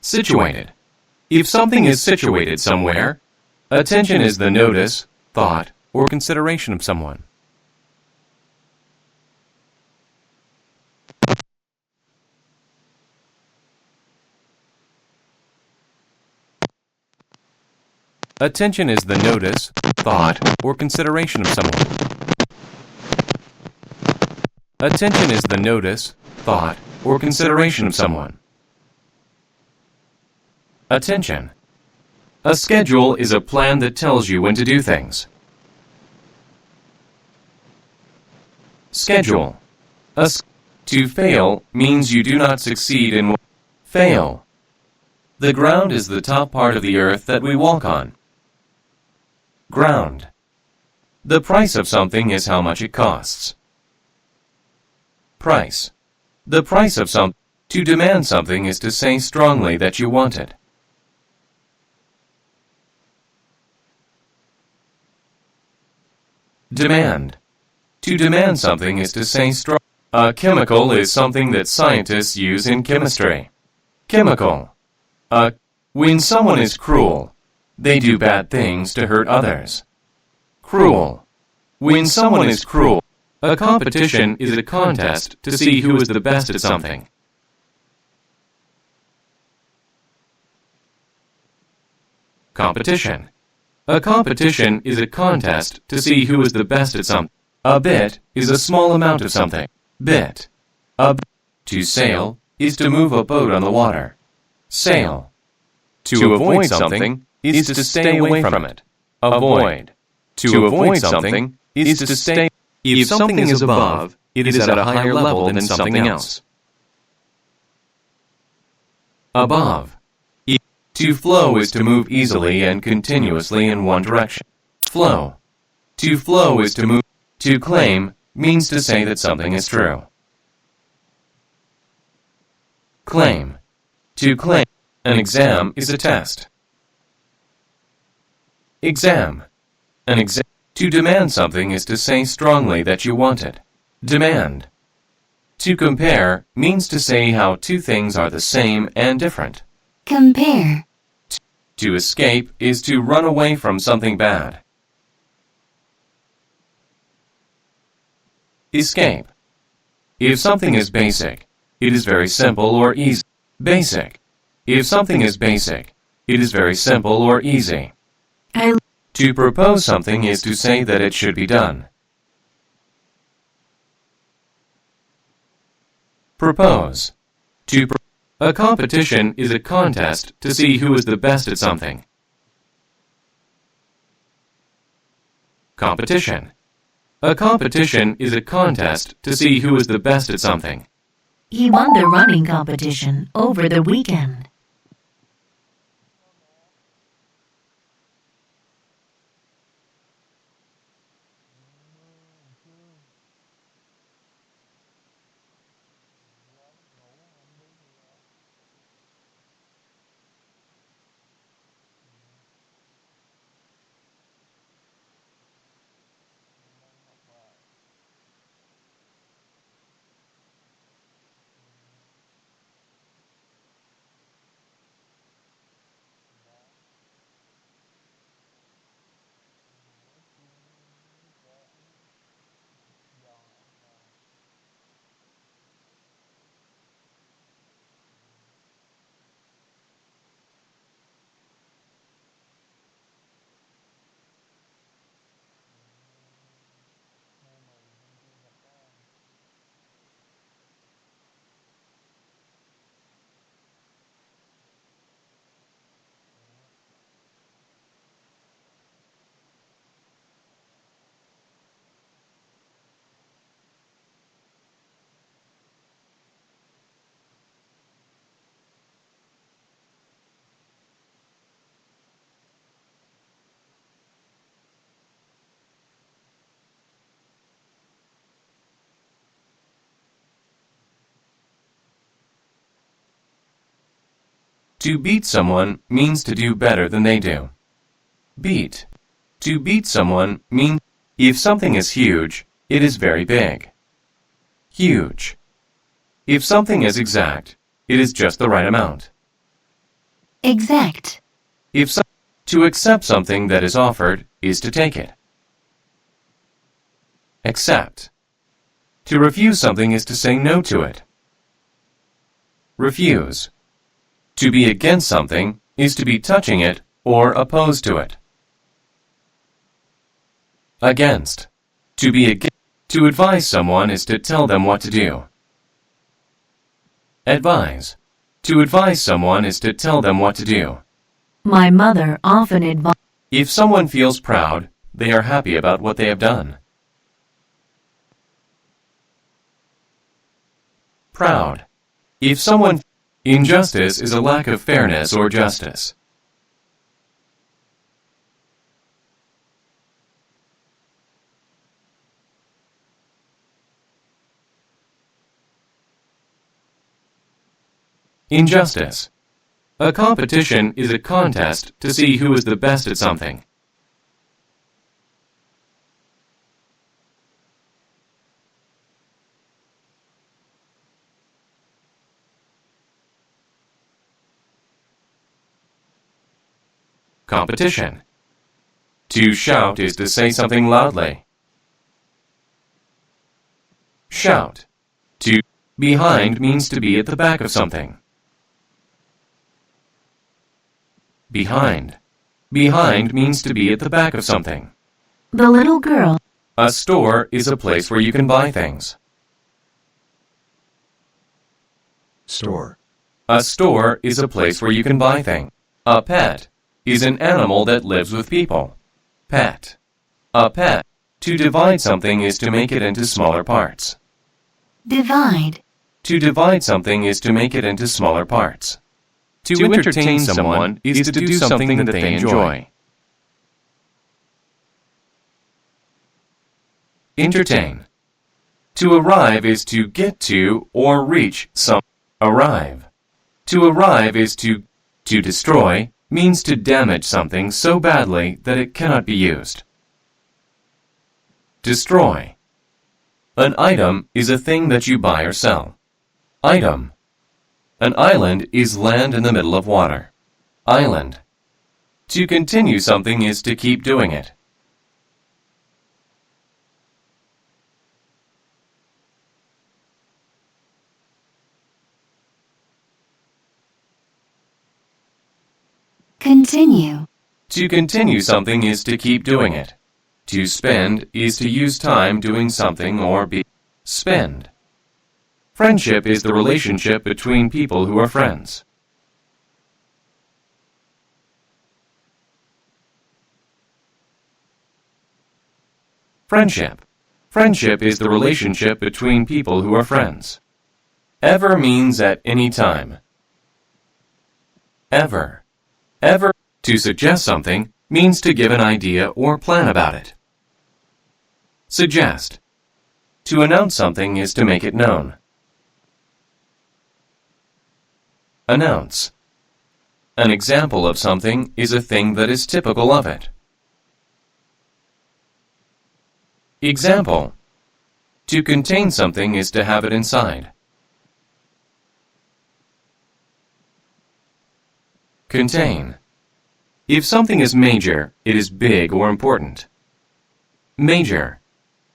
Situated. If something is situated somewhere, attention is the notice, thought, or consideration of someone. Attention is the notice, thought, or consideration of someone. Attention is the notice, thought, or consideration of someone. Attention. A schedule is a plan that tells you when to do things. Schedule. To fail means you do not succeed in fail. The ground is the top part of the earth that we walk on. Ground. The price of something is how much it costs. Price. The price of something. To demand something is to say strongly that you want it. Demand. To demand something is to say strong. A chemical is something that scientists use in chemistry. Chemical. When someone is cruel, they do bad things to hurt others. Cruel. When someone is cruel, a competition is a contest to see who is the best at something. Competition. A competition is a contest to see who is the best at something. A bit is a small amount of something. Bit. To sail is to move a boat on the water. Sail. To avoid something is to stay away from it. Avoid. To avoid something is to stay. If something is above, it is at a higher level than something else. Above. To flow is to move easily and continuously in one direction. Flow. To flow is to move. To claim means to say that something is true. Claim. To claim. An exam is a test. Exam. An exam. To demand something is to say strongly that you want it. Demand. To compare means to say how two things are the same and different. Compare. To escape is to run away from something bad. Escape. If something is basic, it is very simple or easy. Basic. If something is basic, it is very simple or easy. To propose something is to say that it should be done. Propose. A competition is a contest to see who is the best at something. Competition. A competition is a contest to see who is the best at something. He won the running competition over the weekend. To beat someone means to do better than they do. Beat. To beat someone means if something is huge, it is very big. Huge. If something is exact, it is just the right amount. Exact. To accept something that is offered is to take it. Accept. To refuse something is to say no to it. Refuse. To be against something is to be touching it or opposed to it. Against. To advise someone is to tell them what to do. Advise. To advise someone is to tell them what to do. My mother often advised. If someone feels proud, they are happy about what they have done. Proud. Injustice is a lack of fairness or justice. Injustice. A competition is a contest to see who is the best at something. competition. To shout is to say something loudly. Shout. To behind means to be at the back of something. Behind. Behind means to be at the back of something. The little girl. A store is a place where you can buy things. Store. A store is a place where you can buy things. A pet is an animal that lives with people. Pet. A pet. To divide something is to make it into smaller parts. Divide. To divide something is to make it into smaller parts. To entertain someone is to do something that they enjoy. Entertain. To arrive is to get to or reach some. Arrive. To arrive is to destroy, means to damage something so badly that it cannot be used. Destroy. An item is a thing that you buy or sell. Item. An island is land in the middle of water. Island. To continue something is to keep doing it. Continue. To continue something is to keep doing it. To spend is to use time doing something or be. Spend. Friendship is the relationship between people who are friends. Friendship. Friendship is the relationship between people who are friends. Ever means at any time. Ever. Ever, to suggest something, means to give an idea or plan about it. Suggest. To announce something is to make it known. Announce. An example of something is a thing that is typical of it. Example. To contain something is to have it inside. Contain. If something is major, it is big or important. Major.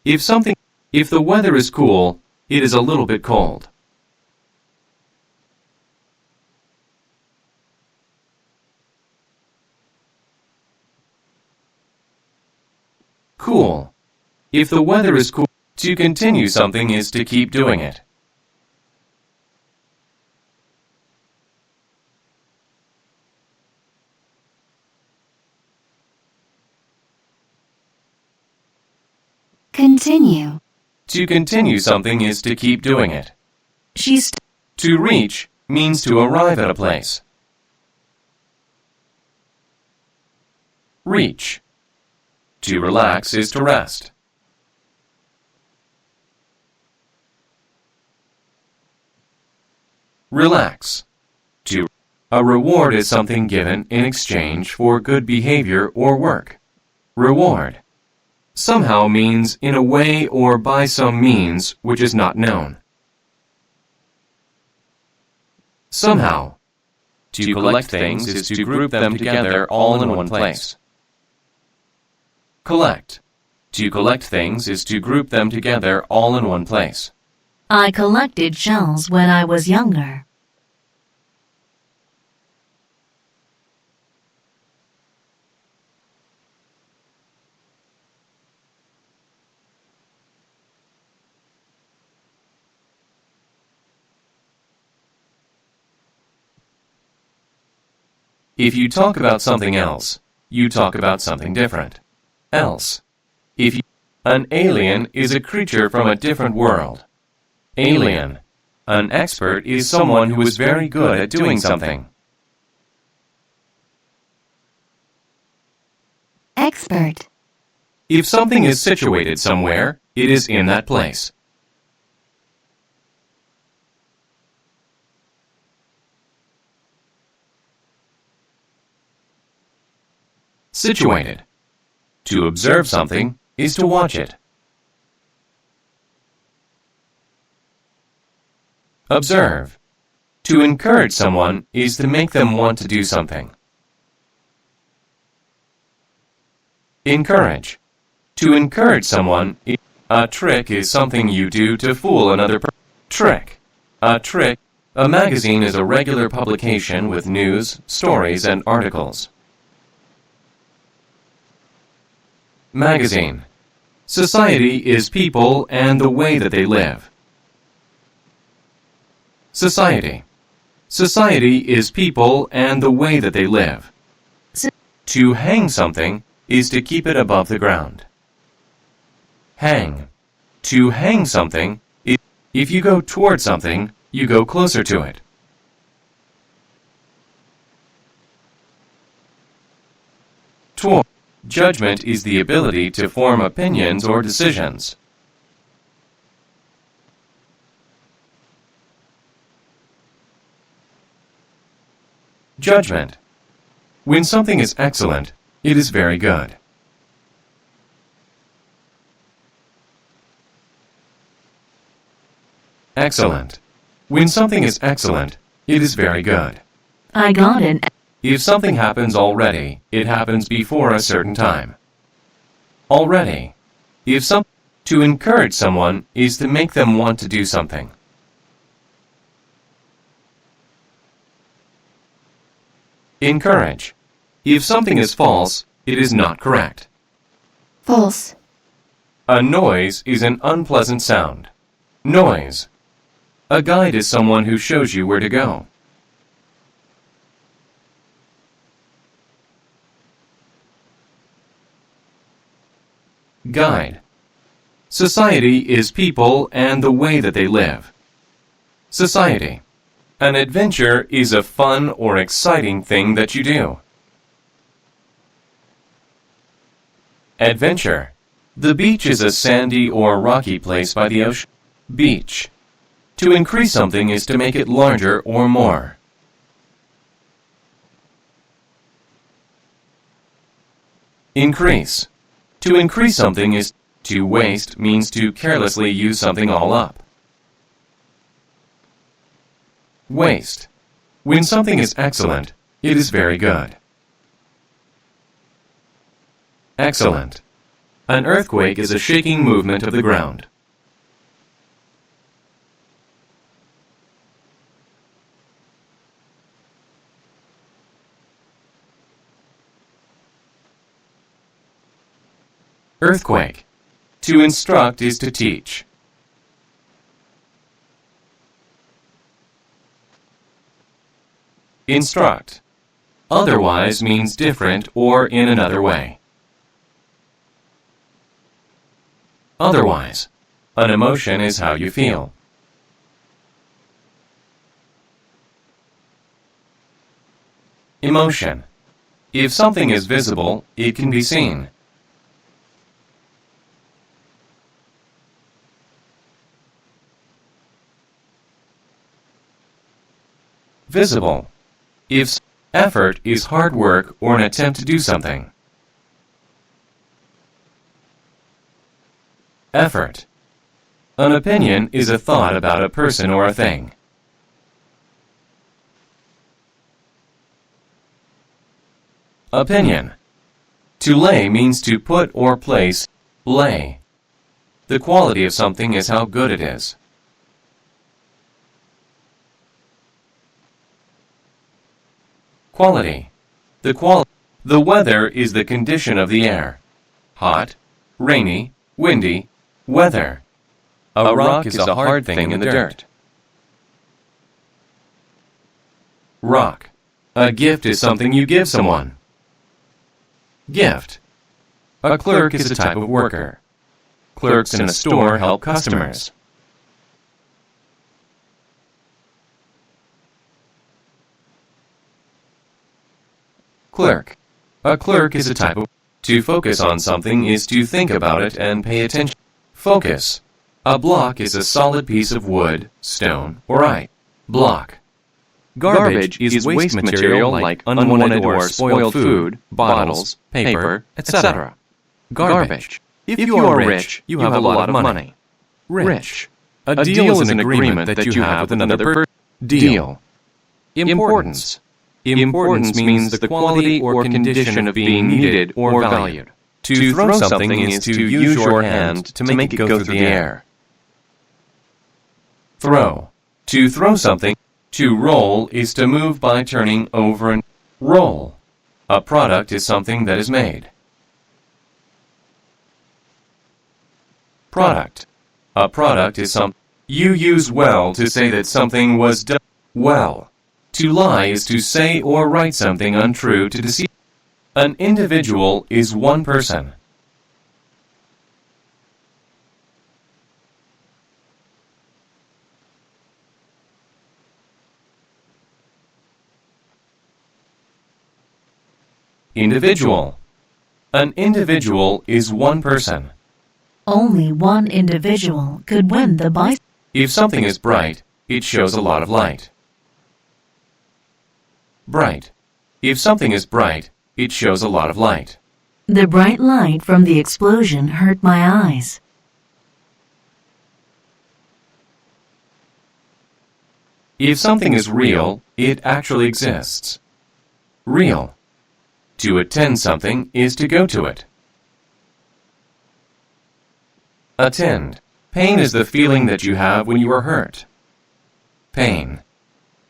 If the weather is cool, it is a little bit cold. Cool. If the weather is cool, to continue something is to keep doing it. Continue. To continue something is to keep doing it. To reach means to arrive at a place. Reach. To relax is to rest. Relax. A reward is something given in exchange for good behavior or work. Reward. Somehow means in a way or by some means which is not known. Somehow. To collect things is to group them together all in one place. Collect. To collect things is to group them together all in one place. I collected shells when I was younger. If you talk about something else, you talk about something different. Else. An alien is a creature from a different world. Alien. An expert is someone who is very good at doing something. Expert. If something is situated somewhere, it is in that place. Situated. To observe something is to watch it. Observe. To encourage someone is to make them want to do something. Encourage. To encourage someone, a trick is something you do to fool another person. Trick. A trick. A magazine is a regular publication with news, stories, and articles. Magazine. Society is people and the way that they live. Society. Society is people and the way that they live. To hang something is to keep it above the ground. Hang. To hang something, if you go toward something, you go closer to it. Toward. Judgment is the ability to form opinions or decisions. Judgment. When something is excellent, it is very good. Excellent. When something is excellent, it is very good. I got it. If something happens already, it happens before a certain time. Already. To encourage someone is to make them want to do something. Encourage. If something is false, it is not correct. False. A noise is an unpleasant sound. Noise. A guide is someone who shows you where to go. Guide. Society is people and the way that they live. Society. An adventure is a fun or exciting thing that you do. Adventure. The beach is a sandy or rocky place by the ocean. Beach. To increase something is to make it larger or more. Increase. To increase something is to waste means to carelessly use something all up. Waste. When something is excellent, it is very good. Excellent. An earthquake is a shaking movement of the ground. Earthquake. To instruct is to teach. Instruct. Otherwise means different or in another way. Otherwise. An emotion is how you feel. Emotion. If something is visible, it can be seen. Visible. If effort is hard work or an attempt to do something. Effort. An opinion is a thought about a person or a thing. Opinion. To lay means to put or place. Lay. The quality of something is how good it is. Quality. The weather is the condition of the air. Hot, rainy, windy, weather. A rock is a hard thing in the dirt. Rock. A gift is something you give someone. Gift. A clerk is a type of worker. Clerks in a store help customers. Clerk. A clerk is a type of... To focus on something is to think about it and pay attention. Focus. A block is a solid piece of wood, stone, or ice. Block. Garbage is waste material like unwanted or spoiled food, bottles, paper, etc. Garbage. If you are rich, you have a lot of money. Rich. A deal is an agreement that you have with another person. Deal. Importance. Importance means the quality or condition of being needed or valued. To throw something is to use your hand to make it go through the air. Throw. To throw something. To roll is to move by turning over and roll. A product is something that is made. Product. A product is something you use well to say that something was done well. To lie is to say or write something untrue to deceive. An individual is one person. Individual. An individual is one person. Only one individual could win the bicycle. If something is bright, it shows a lot of light. Bright. If something is bright, it shows a lot of light. The bright light from the explosion hurt my eyes. If something is real, it actually exists. Real. To attend something is to go to it. Attend. Pain is the feeling that you have when you are hurt. Pain.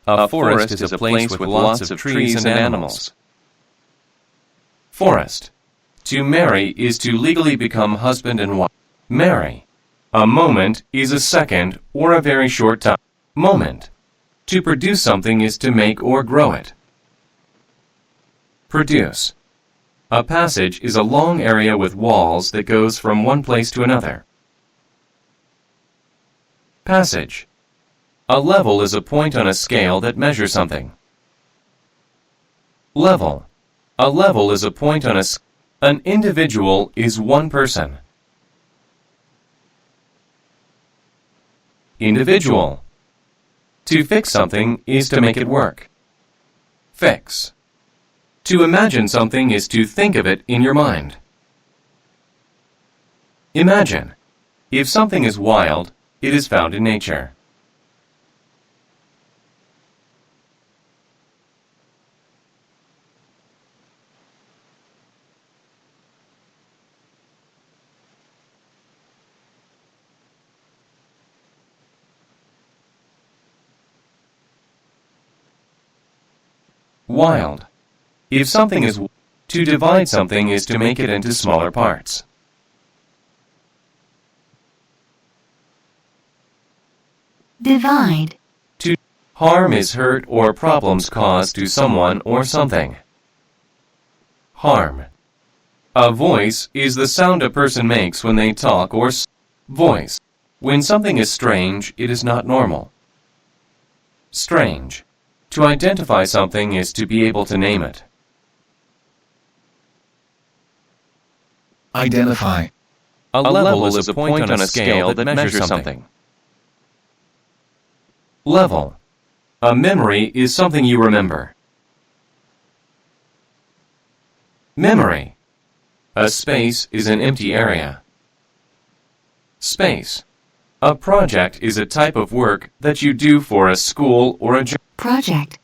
A forest is a place with lots of trees and animals. Forest. To marry is to legally become husband and wife. Marry. A moment is a second or a very short time. Moment. To produce something is to make or grow it. Produce. A passage is a long area with walls that goes from one place to another. Passage. A level is a point on a scale that measures something. Level. A level is a point on a scale. An individual is one person. Individual. To fix something is to make it work. Fix. To imagine something is to think of it in your mind. Imagine. If something is wild, it is found in nature. Wild. If something is to divide something is to make it into smaller parts. Divide. To harm is hurt or problems caused to someone or something. Harm. A voice is the sound a person makes when they talk or voice. When something is strange, it is not normal. Strange. To identify something is to be able to name it. Identify. A level is a point on a scale that measures something. Level. A memory is something you remember. Memory. A space is an empty area. Space. A project is a type of work that you do for a school or a job. Project.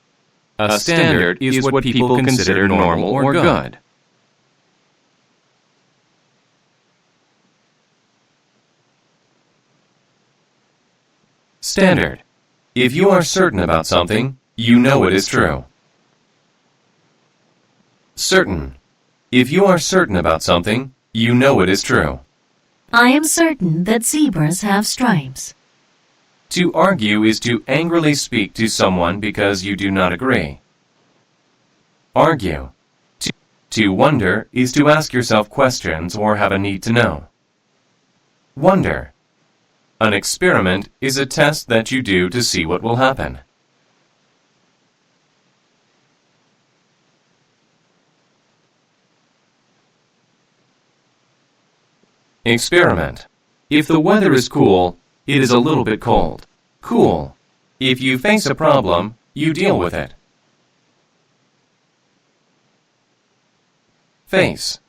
A standard is what people consider normal or good. Standard. If you are certain about something, you know it is true. Certain. If you are certain about something, you know it is true. I am certain that zebras have stripes. To argue is to angrily speak to someone because you do not agree. Argue. To wonder is to ask yourself questions or have a need to know. Wonder. An experiment is a test that you do to see what will happen. Experiment. If the weather is cool, it is a little bit cold. Cool. If you face a problem, you deal with it. Face.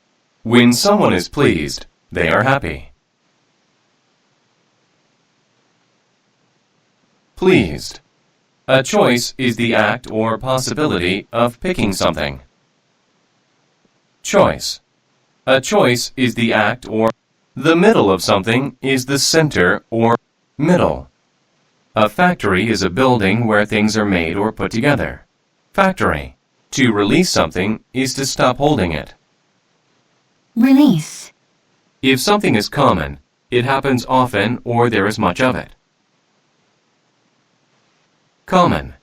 When someone is pleased, they are happy. Pleased. A choice is the act or possibility of picking something. Choice. A choice is the act or the middle of something is the center or middle. A factory is a building where things are made or put together. Factory. To release something is to stop holding it. Release. If something is common, it happens often or there is much of it. Common.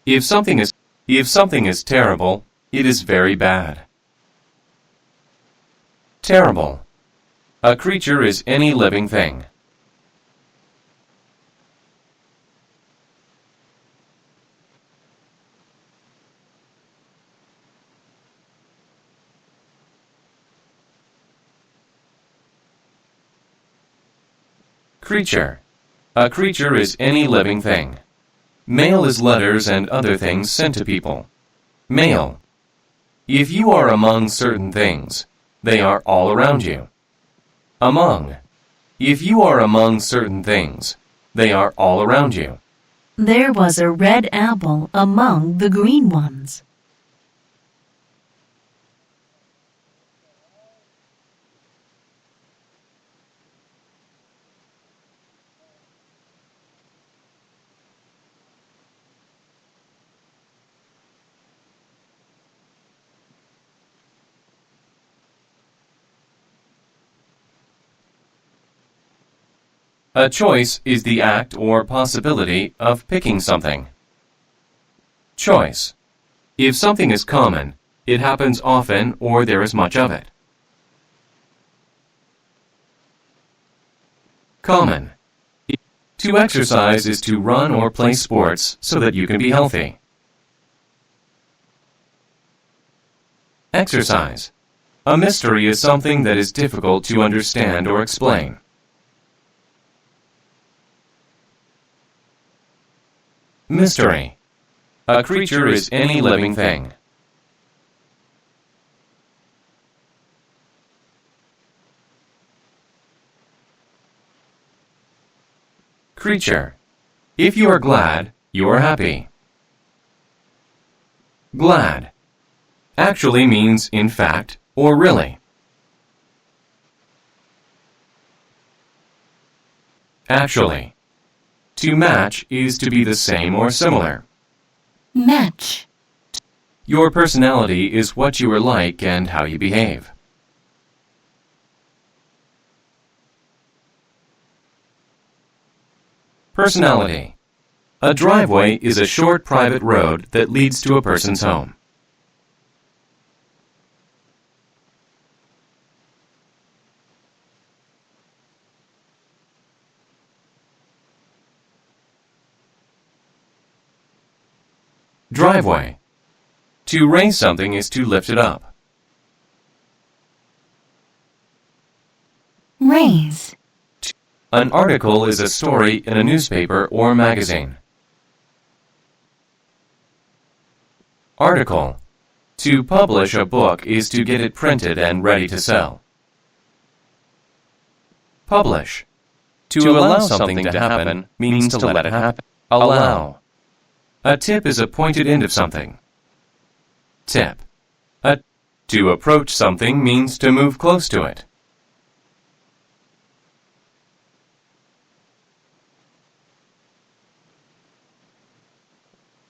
If something is terrible, it is very bad. Terrible. A creature is any living thing. Creature. A creature is any living thing. Mail is letters and other things sent to people. Mail. If you are among certain things, they are all around you. Among. If you are among certain things, they are all around you. There was a red apple among the green ones. A choice is the act or possibility of picking something. Choice. If something is common, it happens often or there is much of it. Common. To exercise is to run or play sports so that you can be healthy. Exercise. A mystery is something that is difficult to understand or explain. Mystery. A creature is any living thing. Creature. If you are glad, you are happy. Glad. Actually means in fact or really. Actually. To match is to be the same or similar. Match. Your personality is what you are like and how you behave. Personality. A driveway is a short private road that leads to a person's home. Driveway. To raise something is to lift it up. Raise. An article is a story in a newspaper or magazine. Article. To publish a book is to get it printed and ready to sell. Publish. To allow something to happen means to let it happen. Allow. A tip is a pointed end of something. Tip. To approach something means to move close to it.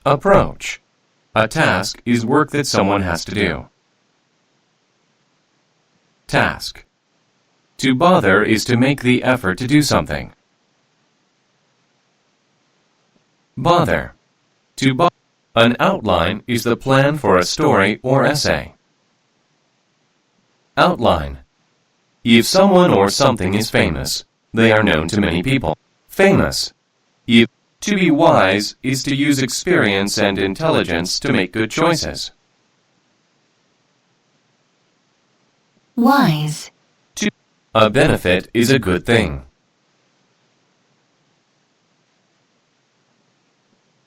Approach. A task is work that someone has to do. Task. To bother is to make the effort to do something. Bother. An outline is the plan for a story or essay. Outline. If someone or something is famous, they are known to many people. Famous. To be wise is to use experience and intelligence to make good choices. Wise. A benefit is a good thing.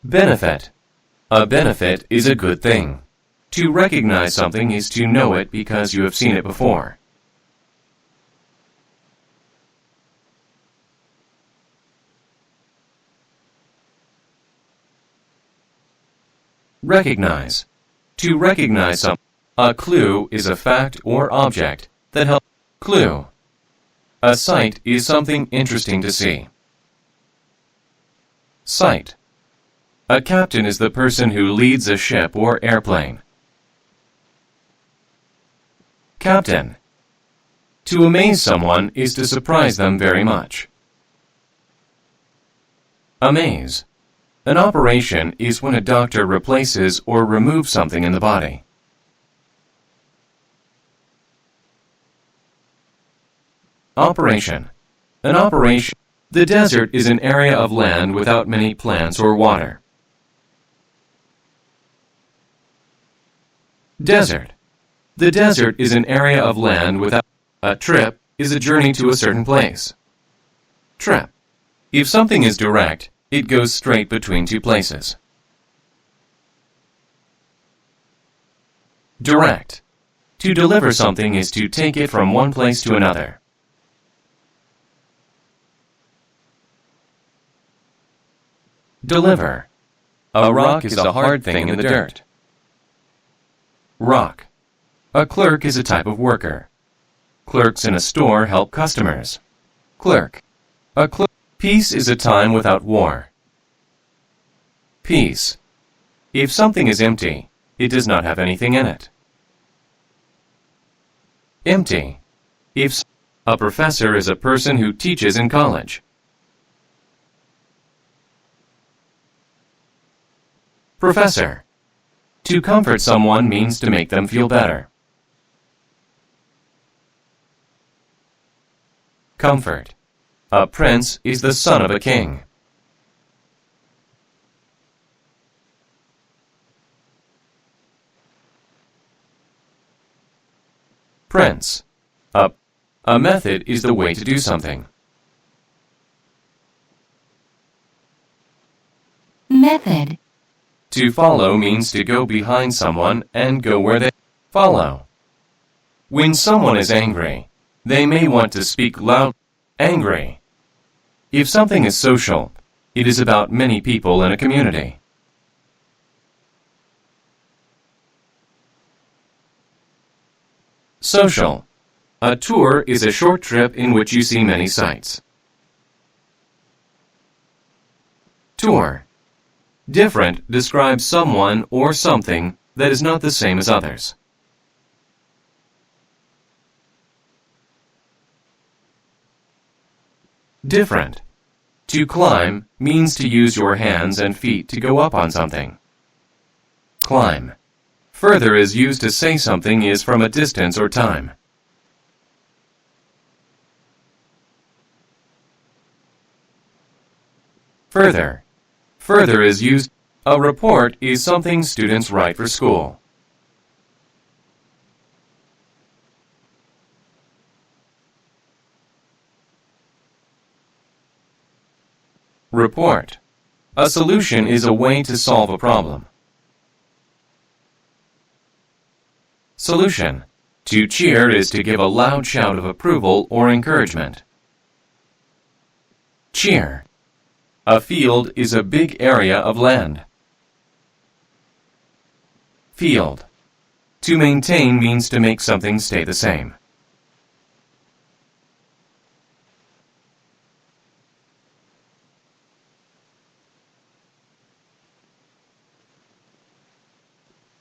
Benefit. A benefit is a good thing. To recognize something is to know it because you have seen it before. Recognize. To recognize something. A clue is a fact or object that help. Clue. A sight is something interesting to see. Sight. A captain is the person who leads a ship or airplane. Captain. To amaze someone is to surprise them very much. Amaze. An operation is when a doctor replaces or removes something in the body. Operation. An operation. The desert is an area of land without many plants or water. Desert. The desert is an area of land without. A trip is a journey to a certain place. Trip. If something is direct, it goes straight between two places. Direct. To deliver something is to take it from one place to another. Deliver. A rock is a hard thing in the dirt. Rock. A clerk is a type of worker. Clerks in a store help customers. Clerk. A clerk. Peace is a time without war. Peace. If something is empty, it does not have anything in it. Empty. If a professor is a person who teaches in college. Professor. To comfort someone means to make them feel better. Comfort. A prince is the son of a king. Prince. A method is the way to do something. Method. To follow means to go behind someone and go where they follow. When someone is angry, they may want to speak loud. Angry. If something is social, it is about many people in a community. Social. A tour is a short trip in which you see many sights. Tour. Different describes someone or something that is not the same as others. Different. To climb means to use your hands and feet to go up on something. Climb. Further is used to say something is from a distance or time. Further. Further is used. A report is something students write for school. Report. A solution is a way to solve a problem. Solution. To cheer is to give a loud shout of approval or encouragement. Cheer. A field is a big area of land. Field. To maintain means to make something stay the same.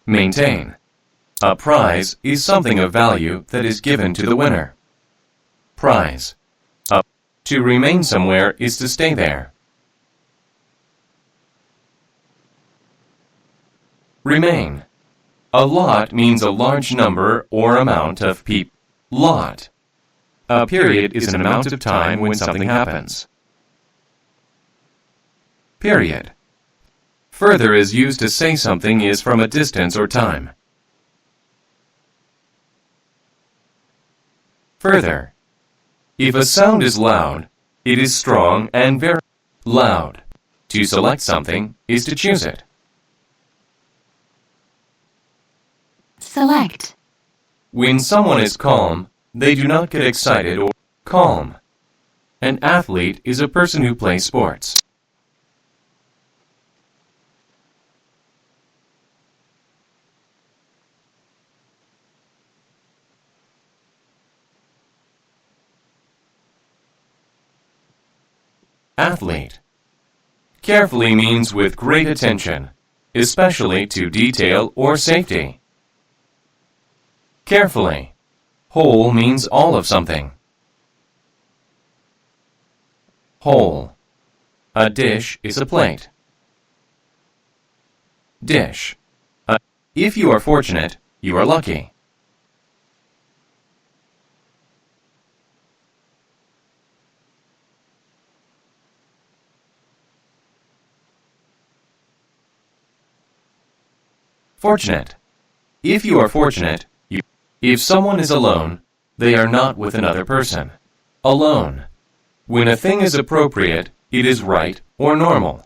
Maintain. A prize is something of value that is given to the winner. Prize. To remain somewhere is to stay there. Remain. A lot means a large number or amount of people. Lot. A period is an amount of time when something happens. Period. Further is used to say something is from a distance or time. Further. If a sound is loud, it is strong and very loud. To select something is to choose it. Select. When someone is calm, they do not get excited or calm. An athlete is a person who plays sports. Athlete. Carefully means with great attention, especially to detail or safety. Carefully. Whole means all of something. Whole. A dish is a plate. Dish. If you are fortunate, you are lucky. Fortunate. If you are fortunate, if someone is alone, they are not with another person. Alone. When a thing is appropriate, it is right or normal.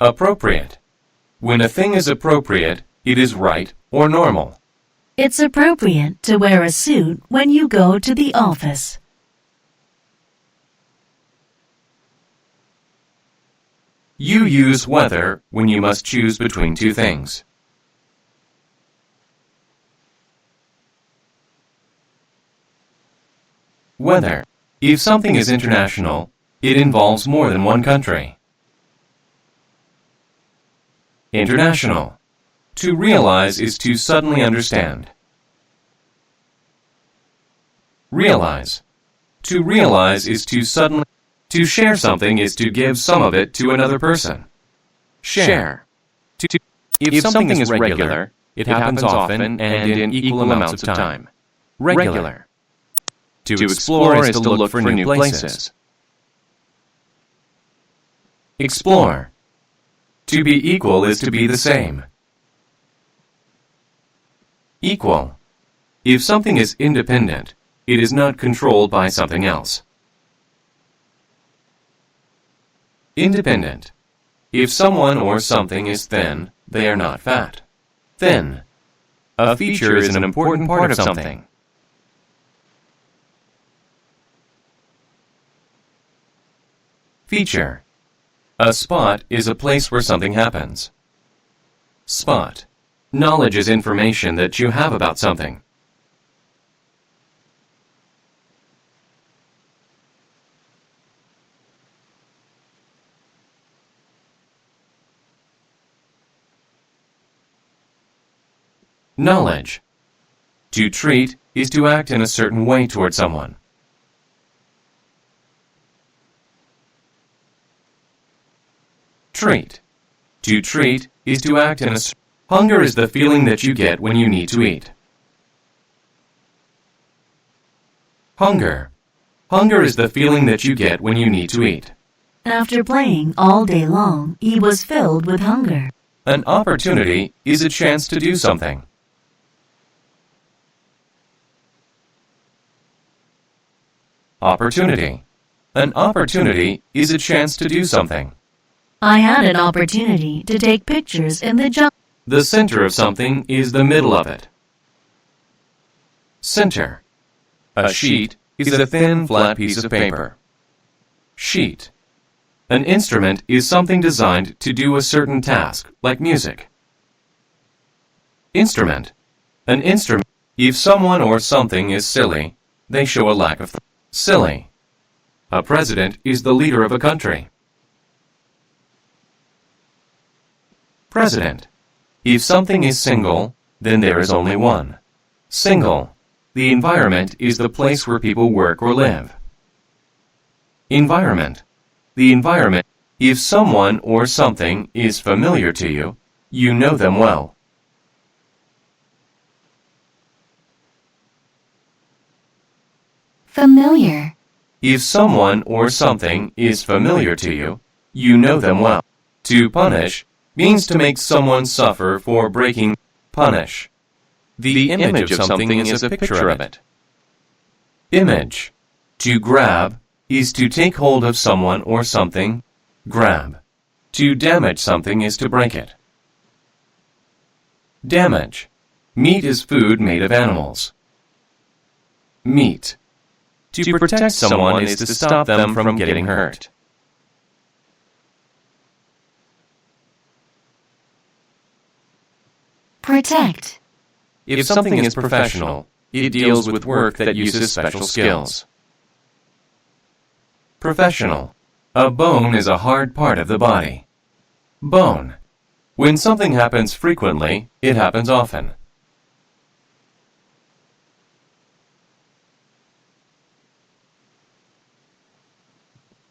Appropriate. When a thing is appropriate, it is right or normal. It's appropriate to wear a suit when you go to the office. You use whether when you must choose between two things. Whether. If something is international, it involves more than one country. International. To realize is to suddenly understand. Realize. To realize is to suddenly. To share something is to give some of it to another person. Share. If something is regular, it happens often and in equal amounts of time. Regular. To explore is to look for new places. Explore. To be equal is to be the same. Equal. If something is independent, it is not controlled by something else. Independent. If someone or something is thin, they are not fat. Thin. A feature is an important part of something. Feature. A spot is a place where something happens. Spot. Knowledge is information that you have about something. Knowledge. To treat is to act in a certain way toward someone. Treat. To treat is to act in a... Hunger is the feeling that you get when you need to eat. Hunger. Hunger is the feeling that you get when you need to eat. After playing all day long, he was filled with hunger. An opportunity is a chance to do something. Opportunity. An opportunity is a chance to do something. I had an opportunity to take pictures in the jungle. The center of something is the middle of it. Center. A sheet is a thin, flat piece of paper. Sheet. An instrument is something designed to do a certain task, like music. Instrument. An instrument. If someone or something is silly, they show a lack of silly. A president is the leader of a country. President. If something is single, then there is only one. Single. The environment is the place where people work or live. Environment. The environment. If someone or something is familiar to you, you know them well. Familiar. If someone or something is familiar to you, you know them well. To punish means to make someone suffer for breaking. Punish. The image of something is a picture of it. Image. To grab is to take hold of someone or something. Grab. To damage something is to break it. Damage. Meat is food made of animals. Meat. To protect someone is to stop them from getting hurt. Protect. If something is professional, it deals with work that uses special skills. Professional. A bone is a hard part of the body. Bone. When something happens frequently, it happens often.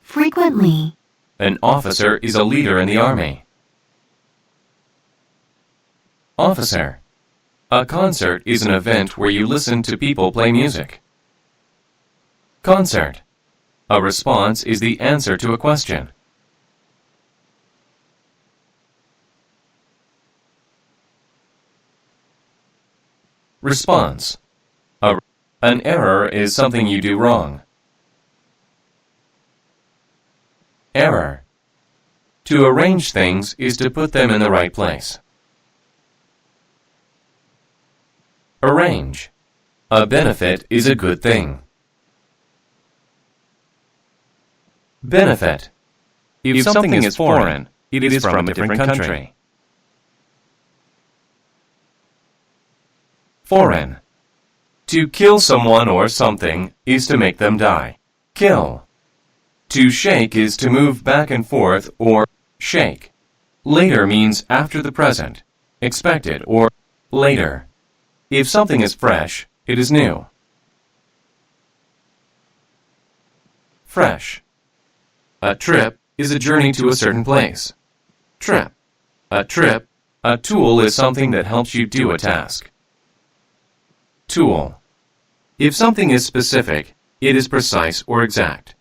Frequently. An officer is a leader in the army. Officer. A concert is an event where you listen to people play music. Concert. A response is the answer to a question. Response. An error is something you do wrong. Error. To arrange things is to put them in the right place. Arrange. A benefit is a good thing. Benefit. If something is foreign, it is from a different country. Foreign. To kill someone or something is to make them die. Kill. To shake is to move back and forth or shake. Later means after the present, expected or later. If something is fresh, it is new. Fresh. A trip is a journey to a certain place. Trip. A trip. A tool is something that helps you do a task. Tool. If something is specific, it is precise or exact.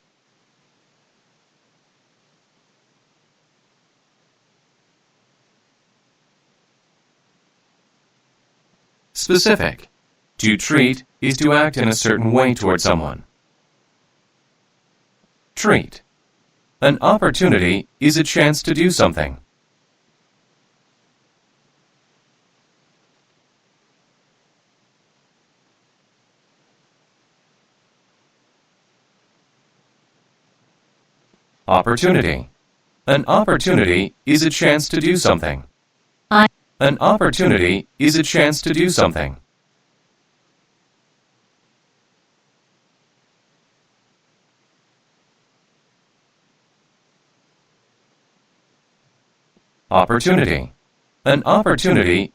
Specific. To treat is to act in a certain way toward someone. Treat. An opportunity is a chance to do something. Opportunity. An opportunity is a chance to do something. An opportunity is a chance to do something. Opportunity. An opportunity